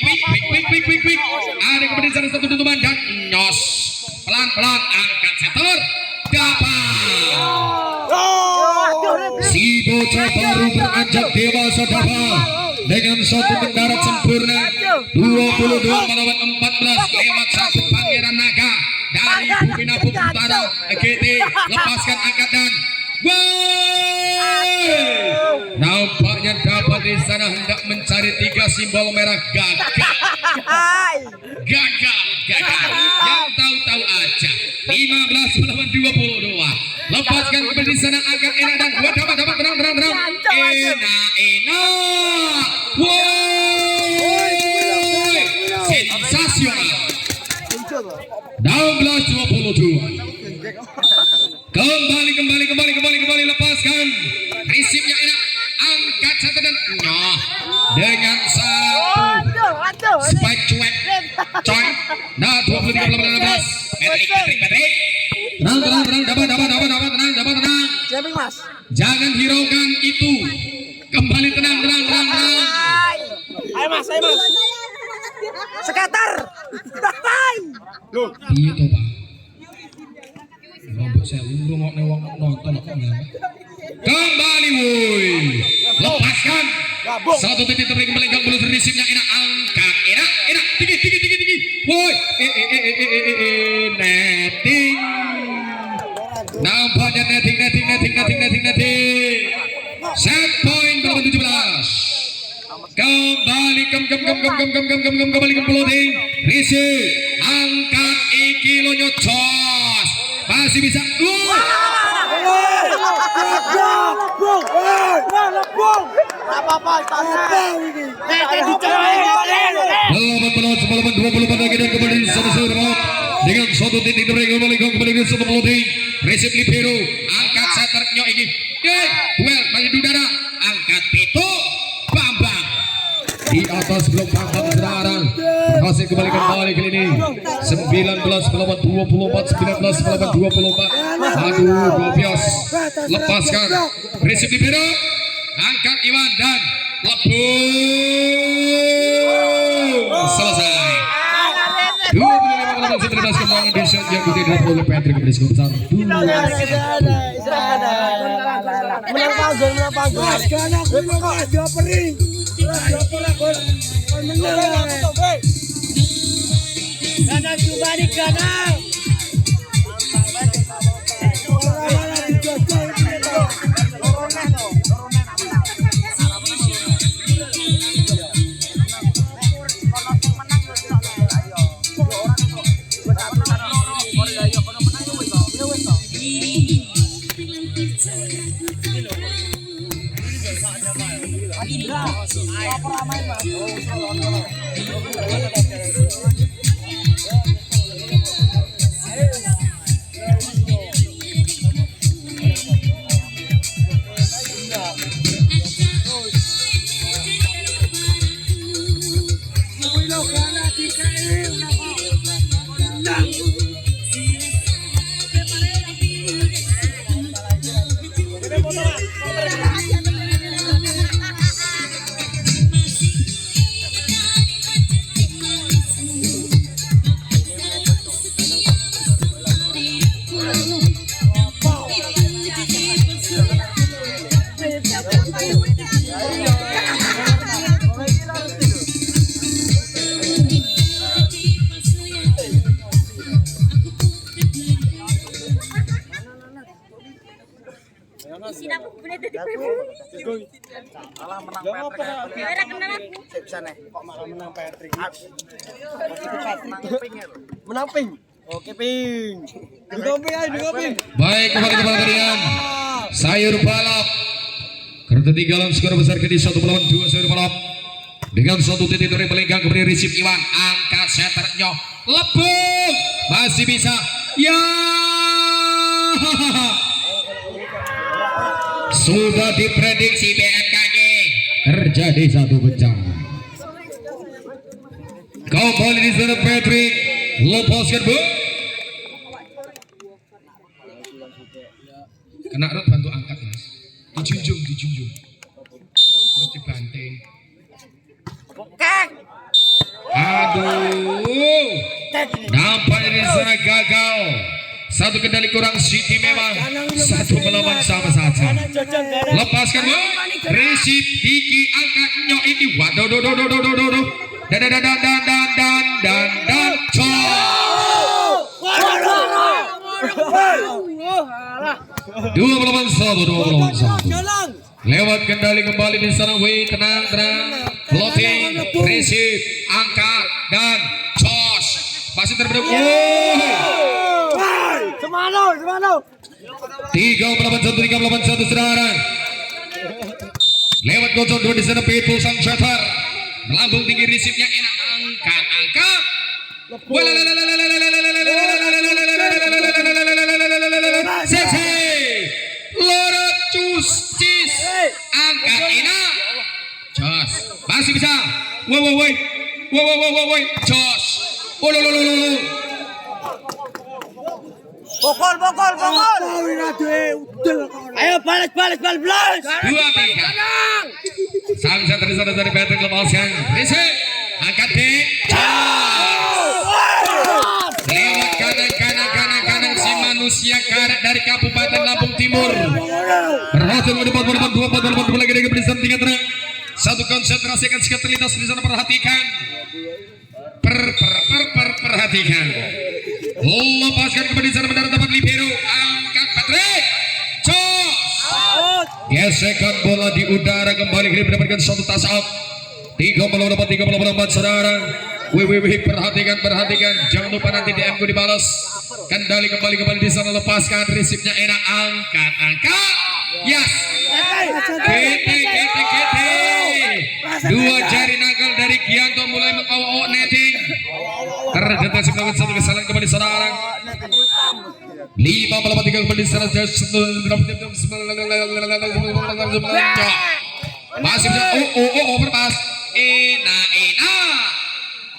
Ada kembali sana satu tutupan dan nyos. Pelan angkat setor. Dapat. Si bocah baru beranjak dewasa dapat dengan satu mendarat sempurna 22 melawan 14 lewat satu Pangeran Naga dari Bupinapung Utara. GT lepaskan angkat dan nampaknya dapat di sana hendak mencari 3 simbol merah. Gagal. Yang tahu aja 15 melawan 22. Lepaskan kembali di sana angkat enak dan dapat tenang. Enak. Woi. Sensasional. 16-22. Kembali lepaskan. Receive-nya enak. Angkat satu dan dengan satu spike cuek. Nah 23-18. Patrick. Tenang. Dapat. Jamming Mas. Jangan hiraukan itu. Kembali tenang. Ayo mas. Sekatar. Loh, Iya toh Pak. Lombok saya urung wong nonton kok nggak. Kembali woi. Lepaskan. Satu titik terbalik kembali gang bulu receive-nya enak, angkat enak tinggi. Woi. Netting. Nampaknya netting. Set point berapa 17. Kembali ke floating. Receive. Angkat Iki lonyo jos. Masih bisa. Melawan 24 lagi dan kembali selesai dengan suatu titik kembali ke satu floating. Receive libero. Angkat setternya Iki. Duel masih udara. Angkat itu Bambang. Di atas blok Bambang sekarang masih kembali kali ini 19 melawan 24. Aduh, Gobios lepaskan receive libero, angkat Iwan dan Lebung selesai. 25 13 kembang di shot yang didapat oleh Patrick kepada skor besar 2-1. Menang pagar, menang pagar. Karena aku mau dioperin. Kanan juga di kanan. Malah menang Patrick. Bisa nih. Kok malah menang Patrick? Menang ping. Oke ping. Dua ping. Baik, kembali ke kalian. Sayur balap. Karena dalam skor besar ke 1 melawan 2 sayur balap. Dengan satu titik dari melenggang kepada Risip Iwan. Angkat setternya. Lebung. Masih bisa. Ya. Sudah diprediksi BMKG terjadi satu bencana. Kembali di sana Patrick lepaskan bu. Kena rot bantu angkat mas. Dijunjung. Terus dibanting. Aduh. Nampaknya di sana gagal. Satu kendali kurang Siti memang satu melawan sama saja. Lepaskan bu. Risip Diki angkat nyok ini. Waduh. Dan dua melawan satu. Lewat kendali kembali di sana. Tenang. Floating. Risip angkat dan cos. Masih terberdua. Semano. 3-8-1 saudara. Lewat gocong dua di sana People sang Shatter. Melambung tinggi risipnya enak angkat. Sesi. Lorot cis angkat enak. Jos. Masih bisa. Woi. Jos. Bokol. Ayo balas. 2-3. Sang Shatter di sana dari Patrick lepaskan. Risip angkat di. Lewat kanan si manusia karet dari Kabupaten Lampung Timur berhasil mendapat 2 lagi dari barisan tingkat tenang. Satu konsentrasikan sikap terlintas di sana. Perhatikan perhatikan. Lepaskan kembali di sana mendarat dapat libero. Angkat Patrick. Cos. Gesekan bola di udara kembali mendapatkan satu touch out. 3-4 saudara. Perhatikan. Jangan lupa nanti DM ku dibalas. Kendali kembali di sana. Lepaskan risipnya enak. Angkat. Yes. Kete. 2 jari nakal dari Gianto mulai mengawak netting. Terjadi satu kesalahan kembali saudara. 5-3 kembali di sana. Masih bisa. Overpass.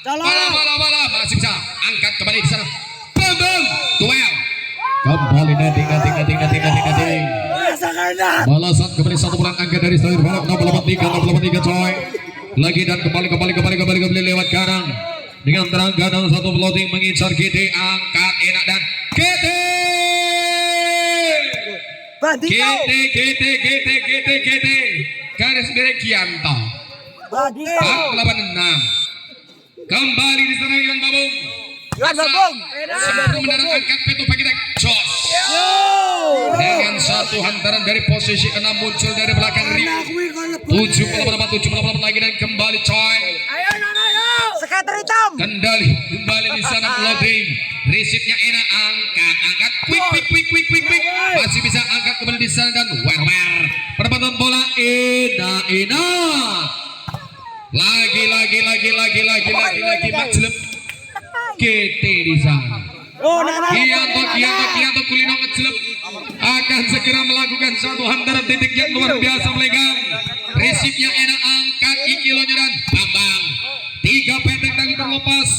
Bola masih bisa angkat kembali di sana. Bam. Duel. Kembali netting. Balasan kembali satu bulan angka dari sayur balap 63 coy. Lagi dan kembali lewat kanan dengan terang kadang satu floating mengincar GT angkat enak dan GT. GT garis miring Kianto 486 kembali diserang dengan Babung. Sebelum mendarat angkat Peto Pakitek Jos dengan satu hantaran dari posisi 6 muncul dari belakang ring 78 lagi dan kembali coy. Skater hitam. Kembali di sana loading. Resipnya enak angkat quick masih bisa angkat kembali di sana dan wer perempatan bola enak lagi Majlep GT di sana. Kianto Kulino Majlep akan segera melakukan satu hantaran titik yang luar biasa melegang. Resipnya enak angkat Ikilonya dan Bambang 3 pendek tadi terlepas.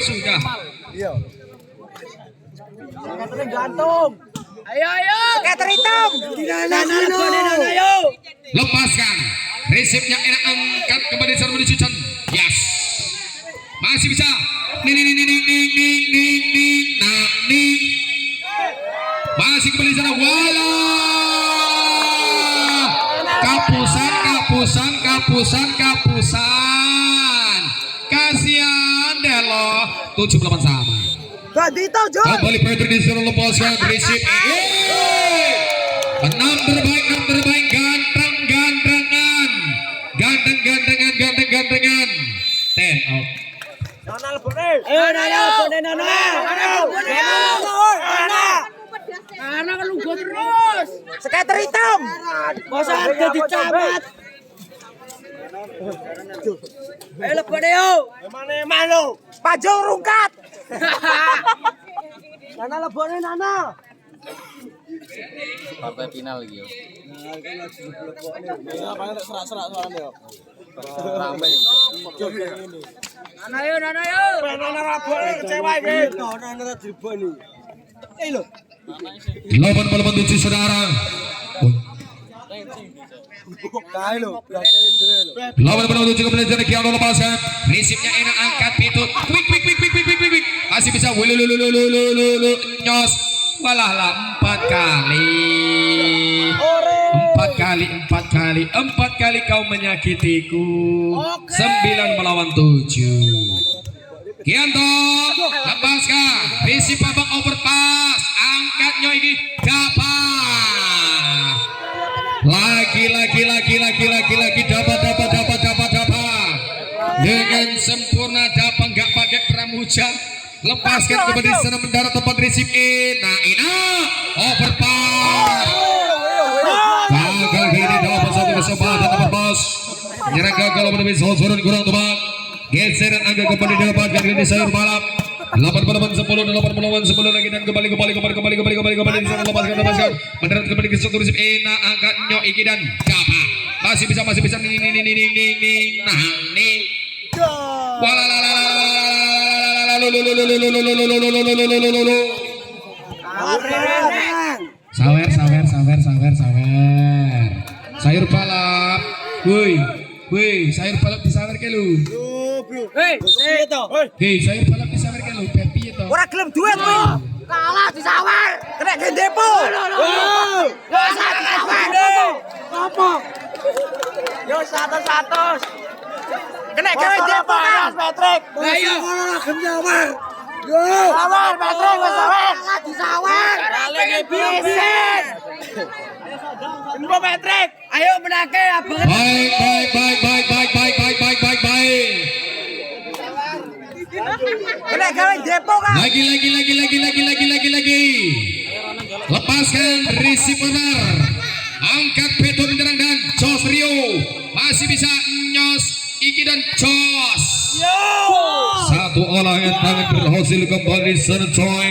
Sudah. Gantung. Ayo. Skater hitam. Lepaskan. Resipnya enak angkat kembali sana menuju Chan. Yes. Masih bisa. Masih kembali sana. Wala. Kapusan. Kasihan deh lo. 78 sama. Bandito John. Kembali Pedro di sana lepaskan resip. 6 terbaik gantengan 10 out. Anak lu gua terus. Skater hitam. Masa ada dicabat. Ayo lepas deh. Mana lu? Pajau rungkat. Nana lebone Nana. Partai final lagi yo. Ya, paling tak serak-serak suaranya yo. Rame. Nana yo. Nana rabone kecewa iki. Nana dribone. Lho. 87 saudara. Lawan menuju ke pelajaran Kiano lepaskan. Resipnya enak angkat Pitut. Quick. Masih bisa nyos. Walah 4 kali kau menyakitiku. 9 melawan 7. Kianto lepaskan. Resip babak overpass. Angkatnya ini dapat. Lagi dapat dengan sempurna dapat nggak pakai pramuja. Lepaskan kembali di sana mendarat tempat resip overpass. Gagal kini dapat satu kesempatan overpass. Nyerang gagal lebih sorot kurang tepat. Geseran agak kembali didapatkan di sayur balap. 8 lagi dan kembali di sana lepaskan mendarat kembali ke satu resip angkat nyok iki dan dapat masih bisa sawer sayur balap woi sayur balap disawer ke lu sayur balap disawer ke lu Pepi itu Ora gelem duit kowe. Kalah disawer. Kena gendepo. Kalah disawer. Apa? Yo 100. Kena gawe depo Mas Patrick. Lah iya ora gelem nyawer. Yo. Sawer Patrick wis sawer. Kalah disawer. Kale bisin. Embo Patrick. Ayo menake abang. Baik. Kena gawe depo kan. Lagi. Lepaskan receiver. Angkat Peto menyerang dan Jos Rio. Masih bisa nyos Iki dan Jos. Satu olahan tangan berhasil kembali sercoy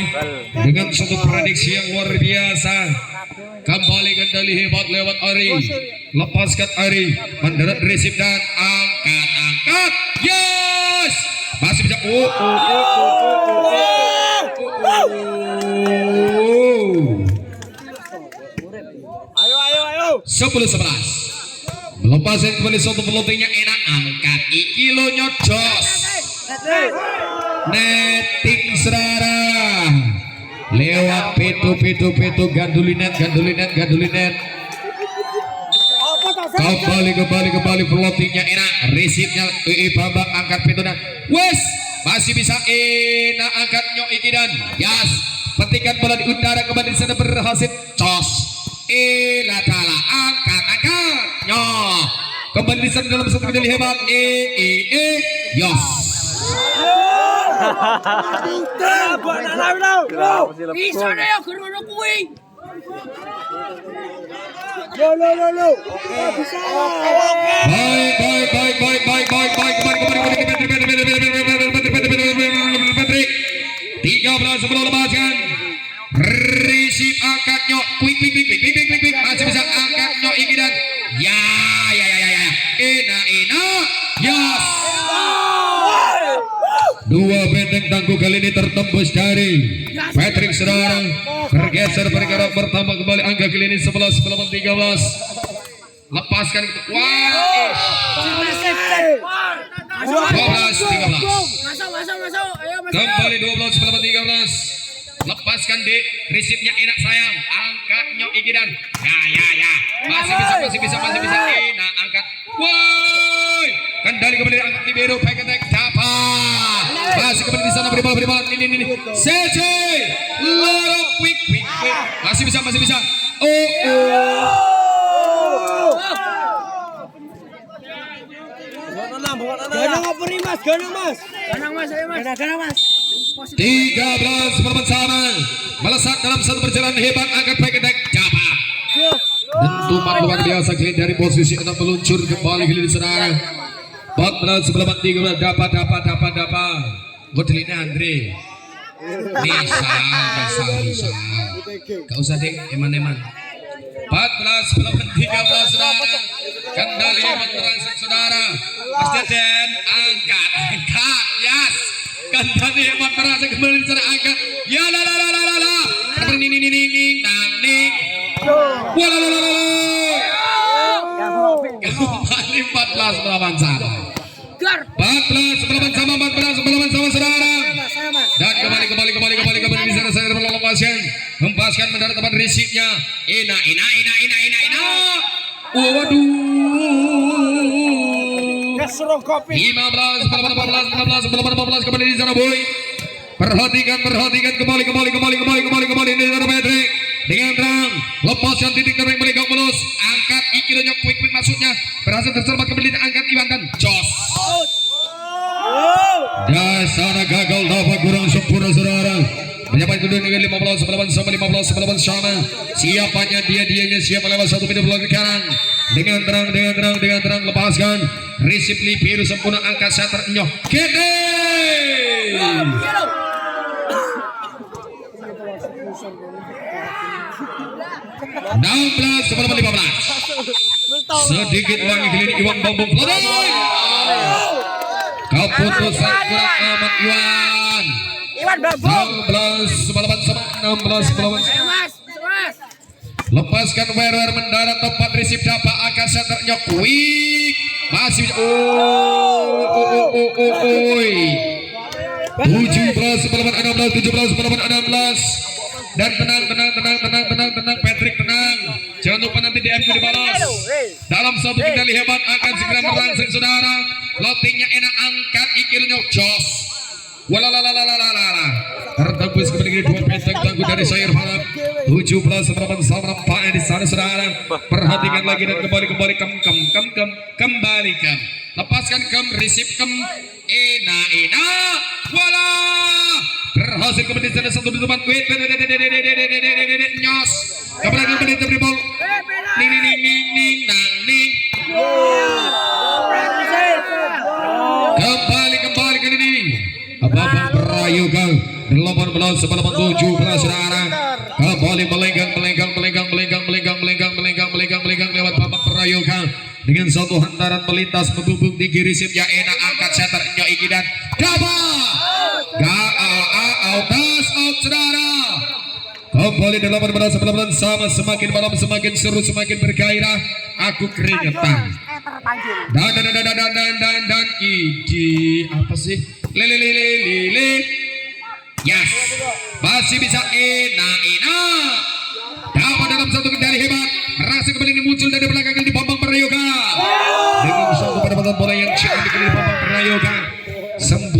dengan satu prediksi yang luar biasa. Kembali kendali hebat lewat Ari. Lepaskan Ari. Mendarat resip dan angkat. Yes. Masih bisa. Ayo. 10-11. Melepaskan kembali satu pelotingnya enak. Angkat ikilonya jos. Netting serara. Lewat petu gandulinet. Kembali pelotingnya enak. Resipnya Bambang angkat petu dan wes masih bisa enak angkat nyok iki dan yas. Petikan bola di udara kembali sana berhasil cos. Latala angkat nyok. Kembali di sana dalam satu kendali hebat. Yos. Bisa na yung guru kuwi. Lo. Bisa. Baik. 13 sebelum lepaskan. Risip angkat nyok. Quick. Masih bisa angkat nyok iki dan ya. Enak. Yes. Dua benteng tangguh kali ini tertembus dari Patrick Saudara. Bergeser bergerak bertambah kembali angka kali ini 11 13. Lepaskan. Wah. 12 13. Masuk. Ayo masuk. Kembali 12 13. Lepaskan dek. Resipnya enak sayang. Angkat nyok iki dan ya. Masih bisa. Enak angkat. Woi. Kendali kembali angkat libero. Baik attack dapat. Masih kembali di sana beri bola ini. CC. Lorok quick. Masih bisa. Ganang apa nih mas? Ganang mas. Ganang mas. 13 bersama melesat dalam satu perjalanan hebat angkat baik attack dapat. Dentuman luar biasa kali dari posisi 6 meluncur kembali kali di saudara. 14 sebelum 13 dapat. Modelnya Andre. Misal. Gak usah deh, eman. 14 sebelum 13 saudara. Kendali berlangsung saudara. Mas Deden angkat. Yes. Kendali hebat terasa kembali di sana angkat. Ya la. Ning. Kembali 14 melawan sama. 14 melawan sama saudara. Dan kembali di sana saya melepaskan mendarat tempat risipnya. Enak. Waduh. 15 kembali di sana boy. Perhatikan kembali di sana Patrick. Dengan terang lepaskan titik terbaik mereka mulus. Angkat ikilonya quick maksudnya. Berhasil terselamat kembali angkat Iwan dan jos. Dasar gagal dapat kurang sempurna saudara. Mencapai kedua dengan 15 sama. Siapanya dianya siap lewat satu pintu belakang kanan. Dengan terang lepaskan. Resip libero sempurna angkat setter nyoh. Gede. 16 sebelum 15. Sedikit uang keliling Iwan Bambung Flodoy. Keputusan kurang amat Iwan Bambung. 16 sebelum 16. Mas. Lepaskan Werer mendarat tempat resip dapat akan seternya quick. Masih 17 sebelum 16. Dan tenang Patrick tenang. Jangan lupa nanti DM ku dibalas. Dalam satu kendali hebat akan segera merangsang saudara. Lotingnya enak angkat ikirnya jos. Walalalalalalala. Tertembus kembali dua benteng tangguh dari Sayer Malam. 17 sama nampaknya di sana saudara. Perhatikan lagi dan kembali kembalikan. Lepaskan resip enak. Wala. Berhasil kembali di sana satu di tempat nyos. Kembali diberi bol. Ning. Kembali kali ini. Abang Prayoga 18 17 saudara. Kembali melenggang Prayoga dengan satu hantaran melintas menghubung tinggi resipnya enak angkat setter Nyo Iki dan dapat tas out saudara. Kembali dalam permainan sama semakin malam semakin seru semakin bergairah. Aku keringetan. Dan Iki apa sih? Lele. Yes, masih bisa enak. Dapat dalam satu kendali hebat. Merasa kembali ini muncul dari belakang ini Bambang Prayoga. Dengan satu pendapatan bola yang cium di Bambang Prayoga. 19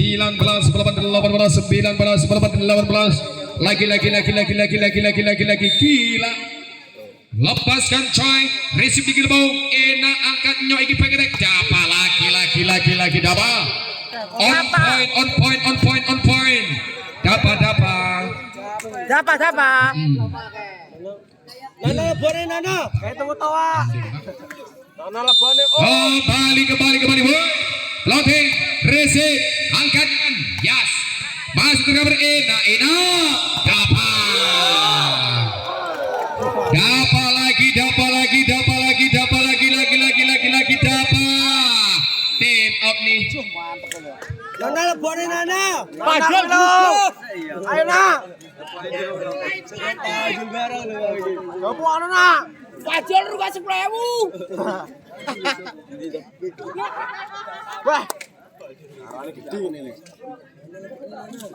lagi gila. Lepaskan coy, resip di gerbong, enak angkat Nyo Iki Pegedek, dapat lagi dapat. On point. Dapat. Nana lebone Nana. Tunggu tawa. Nana lebone. Kembali boy. Loading, resip, angkat, yes. Masih terkabar enak. Dapat lagi. Tim out nih. Nana lebone Nana. Pajul lu. Ayo nak. Kamu anu nak. Pajul ruga 10.000. Wah.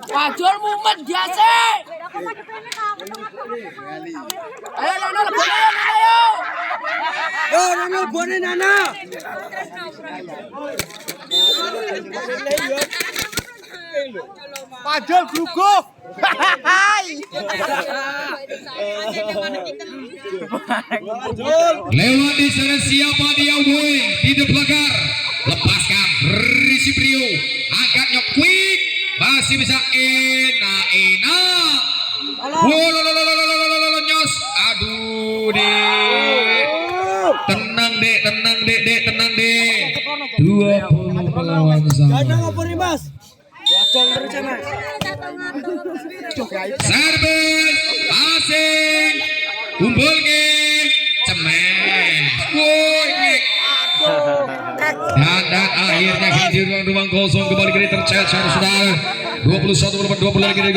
Pajul mumet biasa. Ayo Nana lebone ayo. Yo Nana lebone Nana. Pajul gluguk. Lewat di sana siapa dia boy di belakang. Lepaskan resip Rio. Angkatnya quick. Masih bisa enak. Nyos. Aduh dek. Tenang dek. 20 melawan Jangan sama. ngopor nih Mas. Servis asing kumpul ke cemen. Woi. Dan akhirnya hijau ruang kosong kembali kini tercecer saudara. 21 lagi dari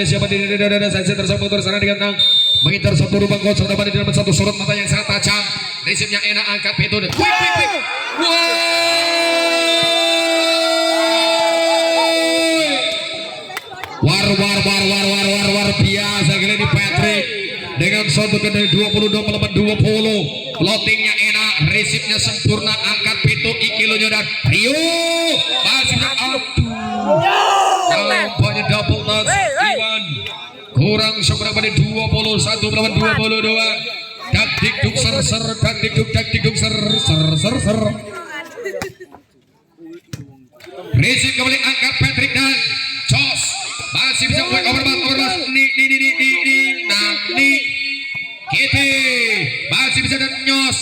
siapa dia saya tersambung terus sana dengan mengincar satu ruang kosong dapat di dalam satu sorot mata yang sangat tajam. Resipnya enak angkat Peto dan quick. War biasa kali ini Patrick dengan satu kendali 22 melawan 20. Plottingnya enak, resipnya sempurna, angkat Peto Ikilonya dan Rio masih nampaknya double touch Iwan kurang seberapa pada 21 melawan 22. Dakdik duk ser resip kembali angkat Patrick dan Jos masih bisa overbas nih Kitty masih bisa dan Nyos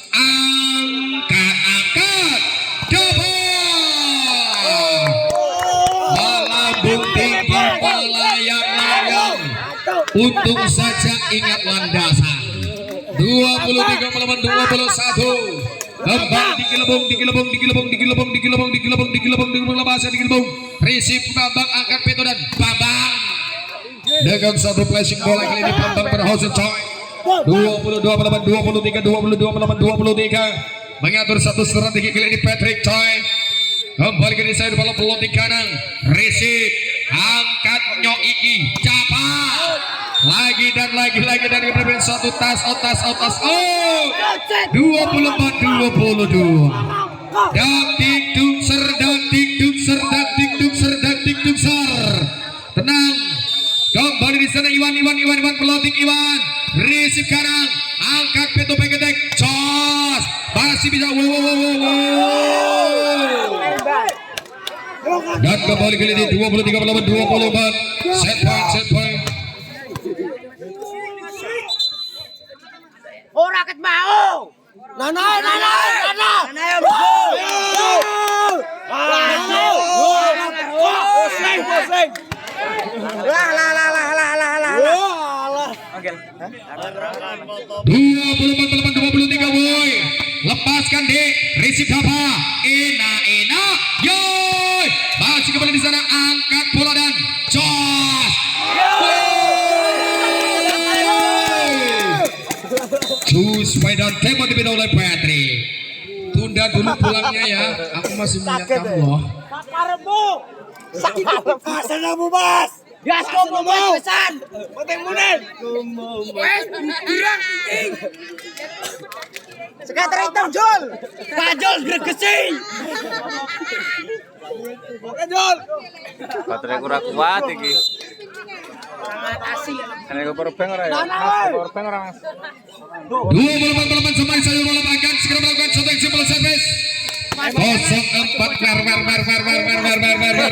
angkat double melambung tinggi melayang untung saja ingat landasan 23 melawan 21. Kembali digelebong resip Bambang angkat Peto dan Bambang dengan satu flashing bola kali ini Bambang berhasil coy 22 melawan 23 mengatur satu strategi kali ini Patrick coy. Kembali ke side bola peloting kanan resip angkat Nyo Iki capat lagi dari berbeda satu tas out 24-22 daktik dukser tenang kembali di sana Iwan peloting Iwan resip kanan angkat Peto Pegedek cos masih bisa dan kembali kali ini 23 melawan 24 set point Ora ket mau. Nana. Pusing. Oke. 24 melawan 23 boy lepaskan di receive Dava, enak, yoi, masih kembali di sana, angkat bola dan jos, Jus Medan tembak dibina oleh Patrick. Tunda dulu pulangnya ya, aku masih melihat kamu loh. Asal kamu mas. Gas kok mau pesan. Penting munen. Wes dirang tinggi. Sekarang hitam Jol. Kajol gregesi. Kajol. Baterai kurang kuat iki. Mengatasi. Ana kok powerbank ora ya? Powerbank ora Mas. Dua balapan sampai sayur balap akan segera melakukan shot simple service. 04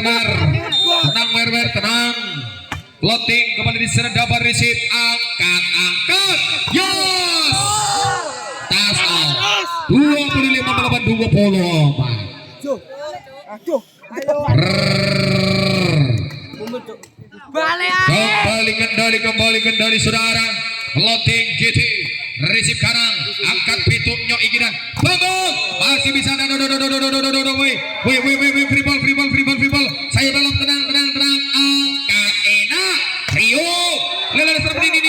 mer. Tenang. Plotting kembali di sana dapat receive, angkat. Yes. Tas out. 25 balapan 24. Aduh. Ayo. Balik Kembali kendali saudara. Plotting GT receive kanan, angkat pituknya Igidan, bangun, masih bisa, free ball, saya dalam tenang, angkat enak, Rio, lelah seperti ini,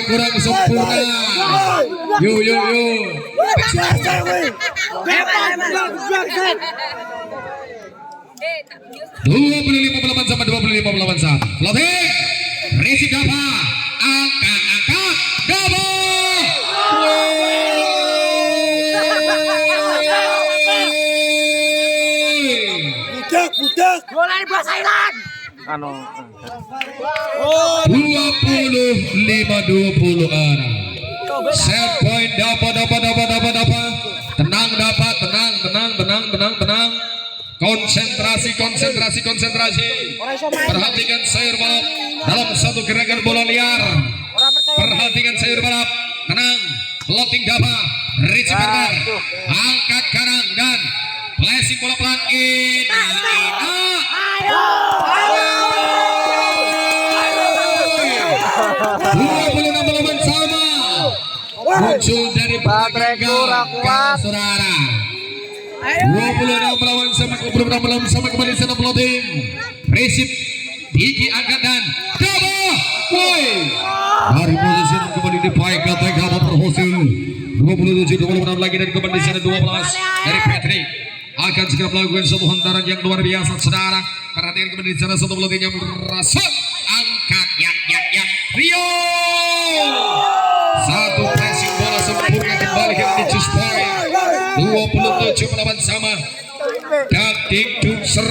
kurang sempurna, yo, 25 balapan sama Loting receive Dava, angkat Dava, budak bola di bawah Thailand. Anu. 25-20 arah. Set point dapat. Tenang. Konsentrasi. Perhatikan sayur balap dalam satu gerakan bola liar. Perhatikan sayur balap. Tenang. Plotting Dava, receive Berber, angkat kanan dan flashing bola pelan. Sama muncul dari belakang saudara. 26 sama kembali sana plotting receive Diki angkat dan Dava, woi dari posisi kembali di baik KTK berhasil 27-26 lagi dan kembali di sana 12 dari Patrick akan segera melakukan satu hantaran yang luar biasa saudara. Perhatikan kembali di sana satu plotting yang merasuk, angkat yak Rio, satu pressing bola sempurna kembali ke Juice Point 27 sama. Dadik duk ser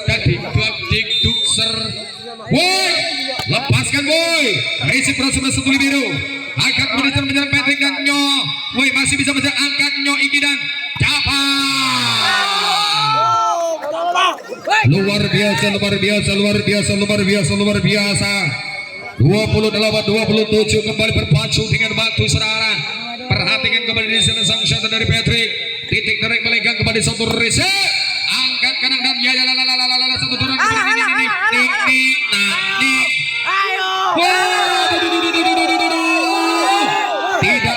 dadik duk ser. Woi, lepaskan woi. Receive berhasil satu biru. Akan kemudian menyerang Patrick dan Nyo. Woi, masih bisa angkat Nyo Iki dan Dava. Luar biasa. 28-27 kembali berpacu dengan batu saudara. Perhatikan kembali di sana sang shot dari Patrick. Titik tarik melenggang kembali satu receive. Angkat kanan dan ya satu turun ini. Ayo. Tidak.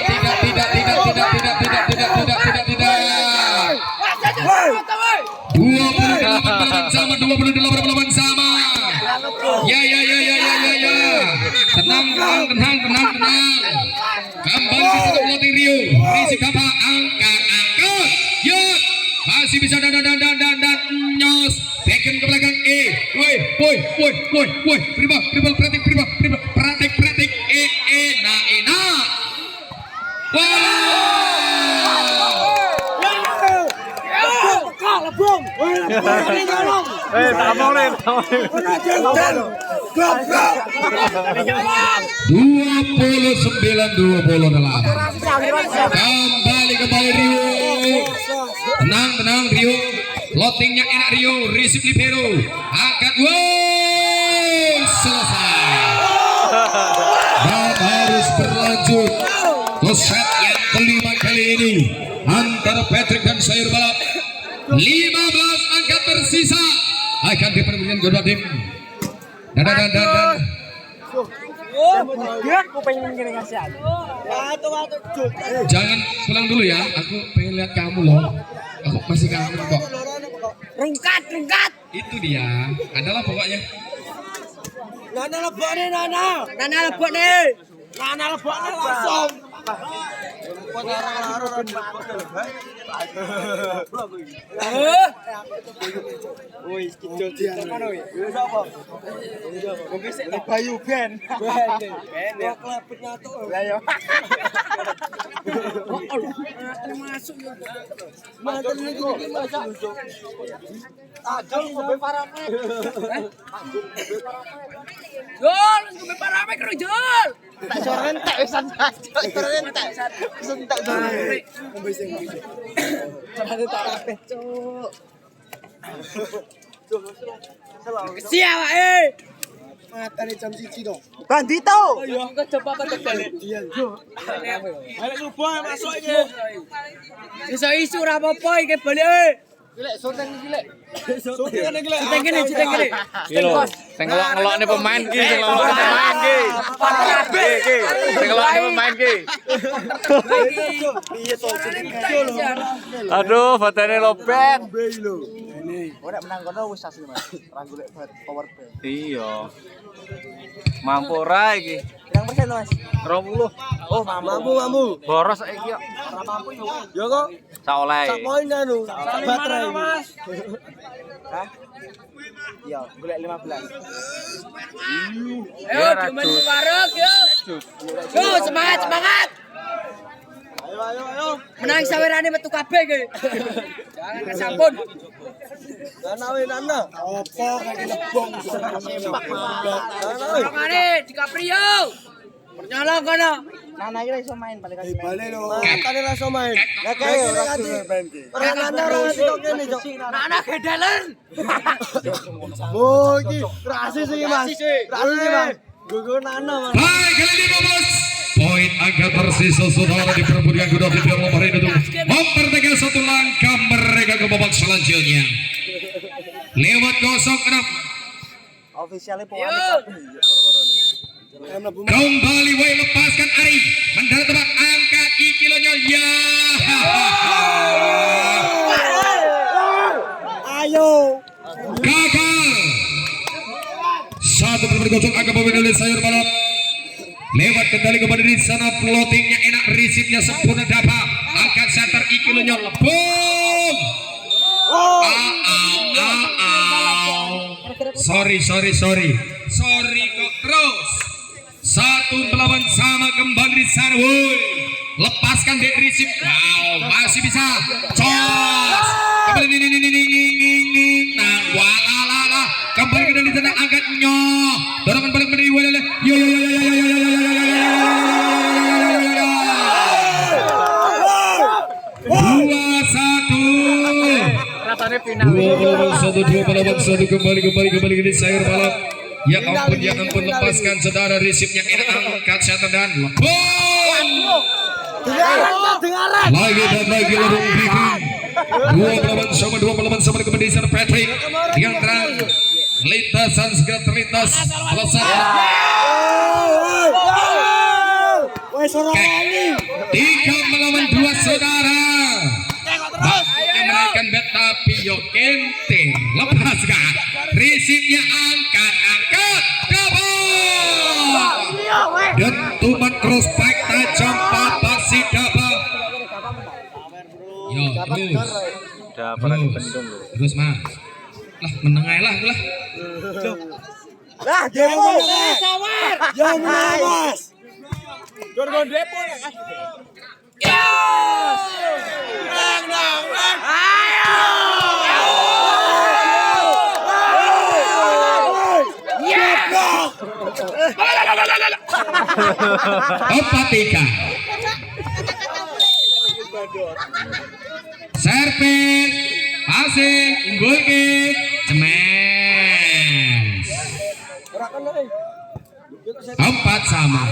28 sama. Ya. Tenang. Kembali di satu plotting Rio. Risik Dava, angkat. Ya. Masih bisa dan nyos. Backhand ke belakang Woi. Pribal. Pratik. Enak. Lebong. Tamong nih. 29-28. Kembali Rio. Tenang Rio. Lotingnya enak Rio. Receive libero. Angkat. Wow. Selesai. Dan harus berlanjut ke set yang kelima kali ini antara Patrick dan sayur balap. 15 angka tersisa akan diperbutkan kedua tim. Dan. Aku pengen gini kasih. Jangan pulang dulu ya. Aku pengen lihat kamu loh. Aku masih kangen kok. Rungkat. Itu dia. Adalah pokoknya. Nana lebok nih, Nana. Nana lebok nih. Nana lebok nih langsung. Bayu Ben. Jol, gue parame karo Jol. Tak soren tak wisan tak. Soren tak. Wisan tak soren. Soren tak kabeh, Cuk. Siapa Matane jam 1 dong. Bandito. Kok coba apa terbalik? Iya, Cuk. Ayo lupa masuk iki. Isu-isu ora apa-apa iki balik. Syuting kene iki. Citeng kene. Iki lho, sing ngelok-ngelokne pemain ki, sing ngelokne pemain ki. Iki, sing ngelokne pemain ki. Piye to Aduh, batane lopet. ora menang kono wis asli Mas. Ora golek power bank. Iya. Mampu ora iki? Yang persen Mas? 20. Oh, mampu. Boros saiki kok. Ora mampu yo kok. Sak oleh. Sak poin anu. Baterai. Hah? Iya, golek 15. Ayo, cuma separuh, yuk. Yo, semangat. Ayo. Menang sawerane metu kabeh iki. Jangan kesampun. Nana. Apa kaki lebong. Mangane di Caprio. Nyolong kono. Nana iki iso main balik lagi. Balik lho. Katane ra iso main. Lah kae ora main ki. Ora Nana ora kok kene, Cok. Nana gedelen. Oh, iki rasis iki, Mas. Rasis iki, Mas. Gugur Nana, Mas. Baik, kali ini Bos. Poin angka tersisa saudara di perebutan kedua tim yang nomor itu mempertegas satu langkah mereka ke babak selanjutnya. Lewat 06 Ofisialnya pemain. kembali Wei lepaskan Ari mendarat tebak angkat kilonya ya. Ayo. Gagal. Satu benar gosok agak pemain sayur balap. Lewat kendali kepada di sana floatingnya enak, risipnya sempurna dapat. Angkat center kilonya lebong. Sorry kok terus. Satu melawan sama kembali di sana. Woi, lepaskan dek risip. Wow, masih bisa. Cos. Kembali nah, walala. Kembali ke dalam sana angkat nyoh. Dorongan balik menjadi walala. Yo. 2-1. Rasane final. 2-1 kembali ke sayur balap. Ya ampun lepaskan saudara risipnya enak angkat center dan lebong. Dengaran. Lagi dan lagi lebong bikin. Dua melawan sama kembali di sana Patrick yang terang. Lintasan segera terlintas. Alasan. Woi, sorongani. 3 melawan 2 saudara. Yang menaikkan bet tapi Yokente lepaskan. Risipnya angkat double. Dentuman cross back tajam Papa si double. Yo terus. Udah pernah dibendung lho. Terus Mas. Lah meneng ae lah. Lah, Depo. Yang menang, Mas. Gorgon Depo. Opatika. Servis, passing, unggul ke, cemen. 4 sama.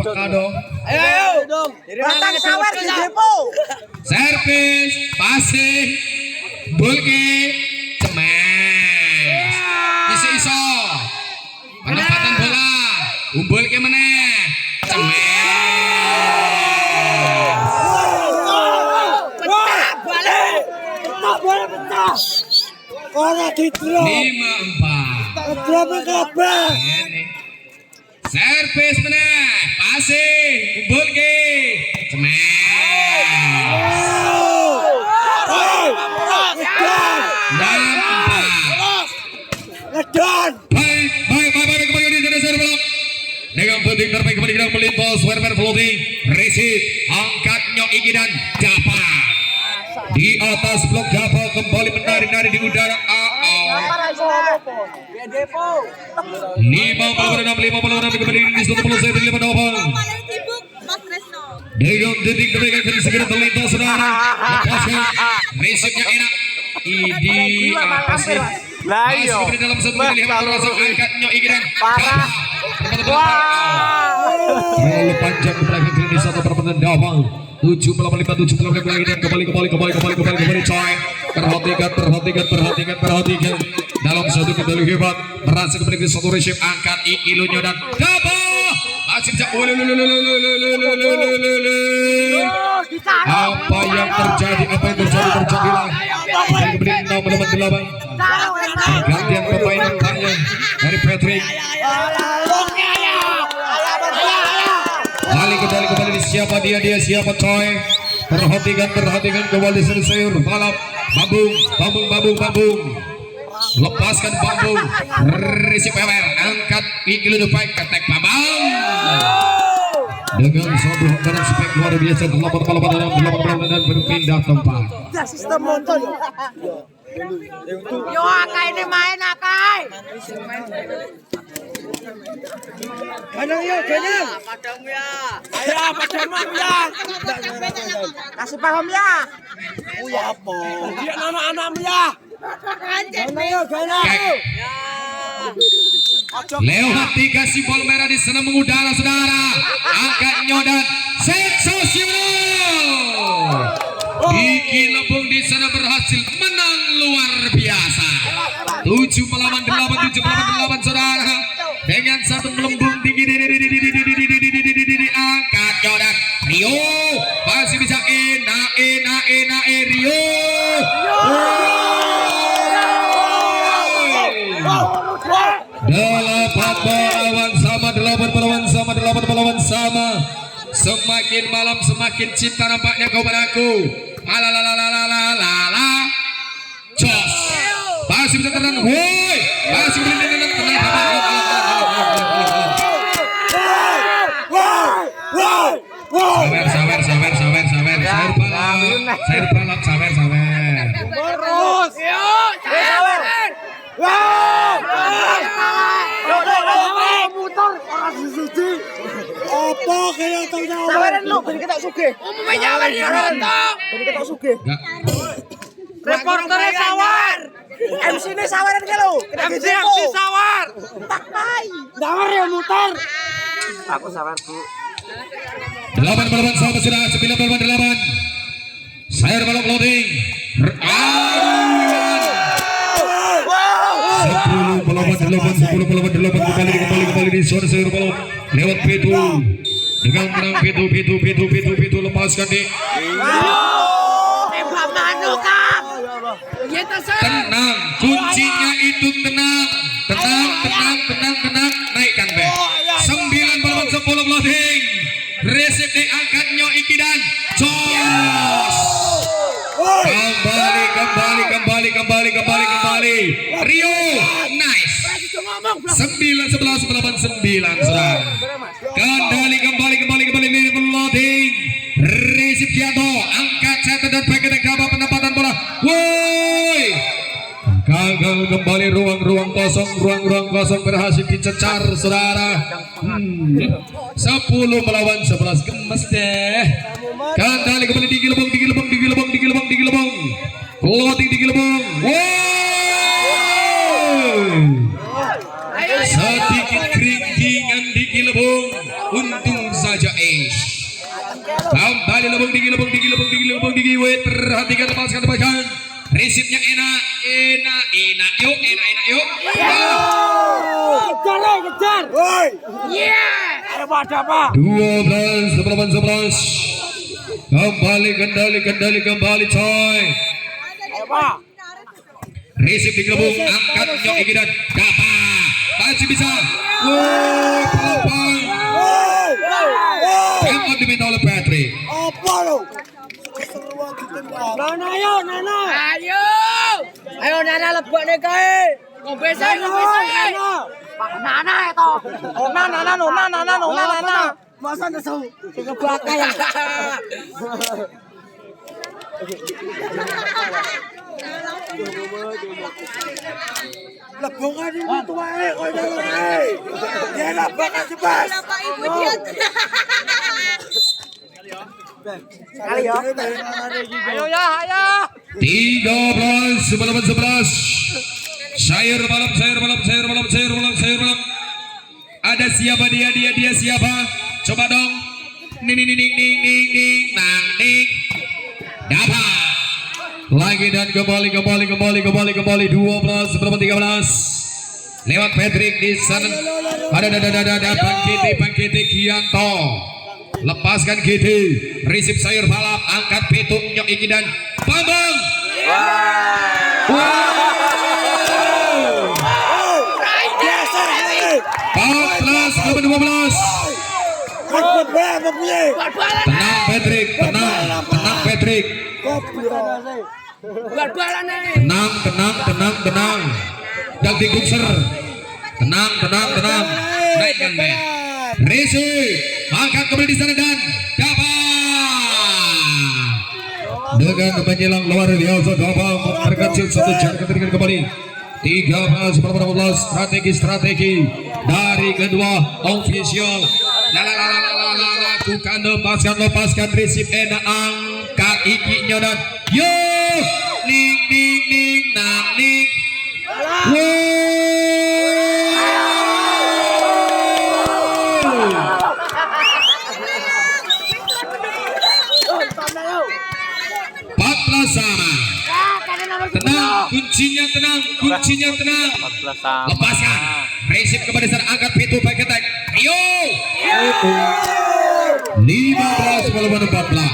Peka dong. Ayo dong. Batang sawer di Depo. Servis, passing, Umbul ke cemes. Iso-iso. Penempatan bola. Umbul ke mana? Cemes. Ora didrop. 5-4. Drop kabeh. Servis mana? Passing. Umbul ke cemes. Ngedon. Baik kembali di sana serve bola. Dengan penting terbaik kembali kita melintas Werber floating, receive, angkatnya Iki dan Dapa. Di atas blok Dapa kembali menari-nari di udara. 56 kembali di satu bola saya beri 5 double. Dengan detik terbaik akan segera terlintas saudara. Lepaskan, receive-nya enak. Idi apa sih? Masuk ke dalam satu kali terasa angkatnya Iki dan Dapa. Terlalu panjang ke belakang di satu permainan Dapa. 7 melawan 5 lagi dan kembali coy. Perhatikan dalam satu kembali hebat merasa kembali ke satu receive angkat Ikilunya dan Dapa masih bisa apa yang terjadi terjadilah kemudian 6 melawan 8 gantian pemain tanya dari Patrick kembali siapa dia siapa coy. Perhatikan kembali selesai balap bambung lepaskan bambung receive power angkat Ikilu depan ketek bambang dengan suatu hantaran spek luar biasa 8 dan berpindah tempat. Sistem motor. Yo Akai ini main Akai. Padang ya, Kenang. Padangmu ya. Ayo, padang ya. Kasih paham ya. Ya apa? Dia anak-anakmu ya. Ayo, Kenang. Lewat 3 simbol merah di sana mengudara saudara. Angkatnya dan sensasional. Iki Lebong di sana berhasil menang luar biasa. 7 melawan 8 saudara. Dengan satu melembung tinggi angkatnya dan Rio masih bisa Rio. Delapan melawan sama. Semakin malam semakin cinta nampaknya kau padaku. Ala jos. Masih bisa tenang. Woi, masih bisa tenang. Sabar. Terus. Motor orang suci. Apa kaya tau nyawa? Sawaran lu, ben ketok sugih. Umumnya nyawa dia rontok. Ben ketok sugih. Reporternya sawar. MC ini sawaran ke lu. MC sawar. Sawar ya muter. Aku sawar, Bu. 8 melawan sama sudah 9 melawan 8. Saya balok loading. 10 melawan 8 kembali di zona sayur balok lewat Pitu dengan menang Pitu lepaskan di Tembak manu Kang. tenang, kuncinya itu tenang naikkan be 9 melawan 10 loading resep diangkatnya Iki dan jos kembali Rio nice 9-11 melawan 9 saudara kembali loading resep Kianto angkat set dan back attack dapat penempatan bola woi gagal kembali ruang kosong berhasil dicecar saudara 10 melawan 11 gemes deh kembali di Gilebong loading di Gilebong sedikit keringkingan di Gilebong untung saja kembali Lebong di Gilebong perhatikan lepaskan Resipnya enak. Yuk. Kejar. Woi. 12 melawan 11. Kembali coy. Resip digelembung, angkat nyok ikidan. Dapat. Masih bisa. Pelan-pelan. Tempat diminta oleh Patrick. Apa lo? Nana ayo. Ayo Nana lebok nih kae. Ngombese. Nana itu. Nana. Masa nesu? Kebakar ya. Lebongan ini tua kau jalan dia nak bakar cepat. Kali ya. Ayo ya. 13 melawan 11. Sayur balap. Ada siapa dia siapa? Coba dong. Ning. Dapat. Lagi dan kembali 12 melawan 13. Lewat Patrick di sana. Ada Bangkiti Gianto. Lepaskan GT. Resip sayur balap, angkat petuk nyok iki dan Bambang. Wow. 14 melawan 12. Tenang Patrick. Tenang. Dak digukser. Tenang. Naikkan be. Resi angkat kembali di sana dan dapat. Dengan menjelang luar biasa dapat terkecil satu jam ketika kembali. 13 melawan 12. Strategi dari kedua official. Lakukan lepaskan resip enak angkat ikinya dan yo ning sama. Tenang, kuncinya tenang. Lepaskan. Resip kepada sana angkat pintu pakai tag. Ayo. 15 melawan 14.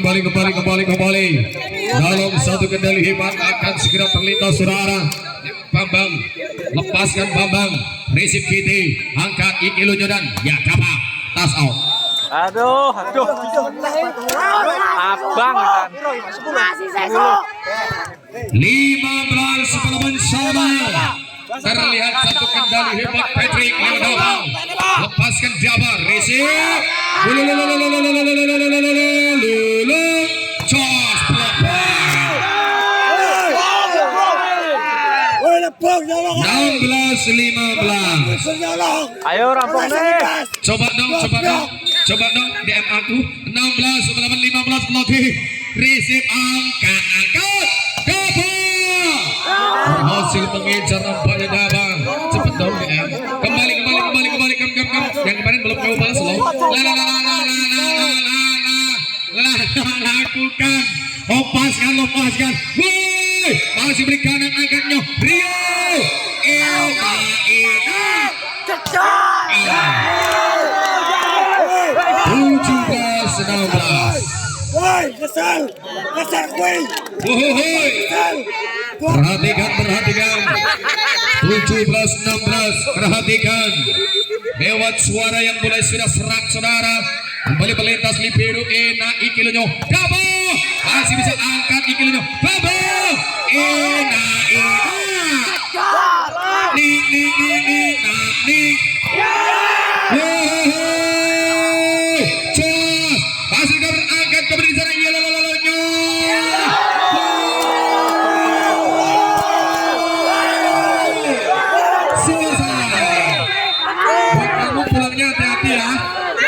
Kembali. Dalam satu kendali hebat akan segera terlintas saudara. Bambang, lepaskan Bambang. Resip KT, angkat ikilunya dan ya dapat. Tas out. Aduh. Abang kan. Masih sesok. 15 melawan sama. Terlihat satu kendali hebat Patrick Leodabang. Lepaskan Jabar. Resip. Jos pelan-pelan. 16-15. Ayo rampung deh. Coba dong DM aku. 16 melawan 15 pelatih. Resip angkat. Berhasil mengincar nampaknya Dabang. Cepet dong DM. Kembali. Yang kemarin belum kau balas loh. Lakukan. Lepaskan. Woi, masih beri kanan angkatnya. Rio. Ina. 17-16. Woi, kesal kuy. Wohohoi. Perhatikan 17-16. Perhatikan lewat suara yang mulai sudah serak saudara. Kembali melintas Lipiru. Enak ikilunya Dabo. Masih bisa angkat ikilunya Dabo. Enak. Ning.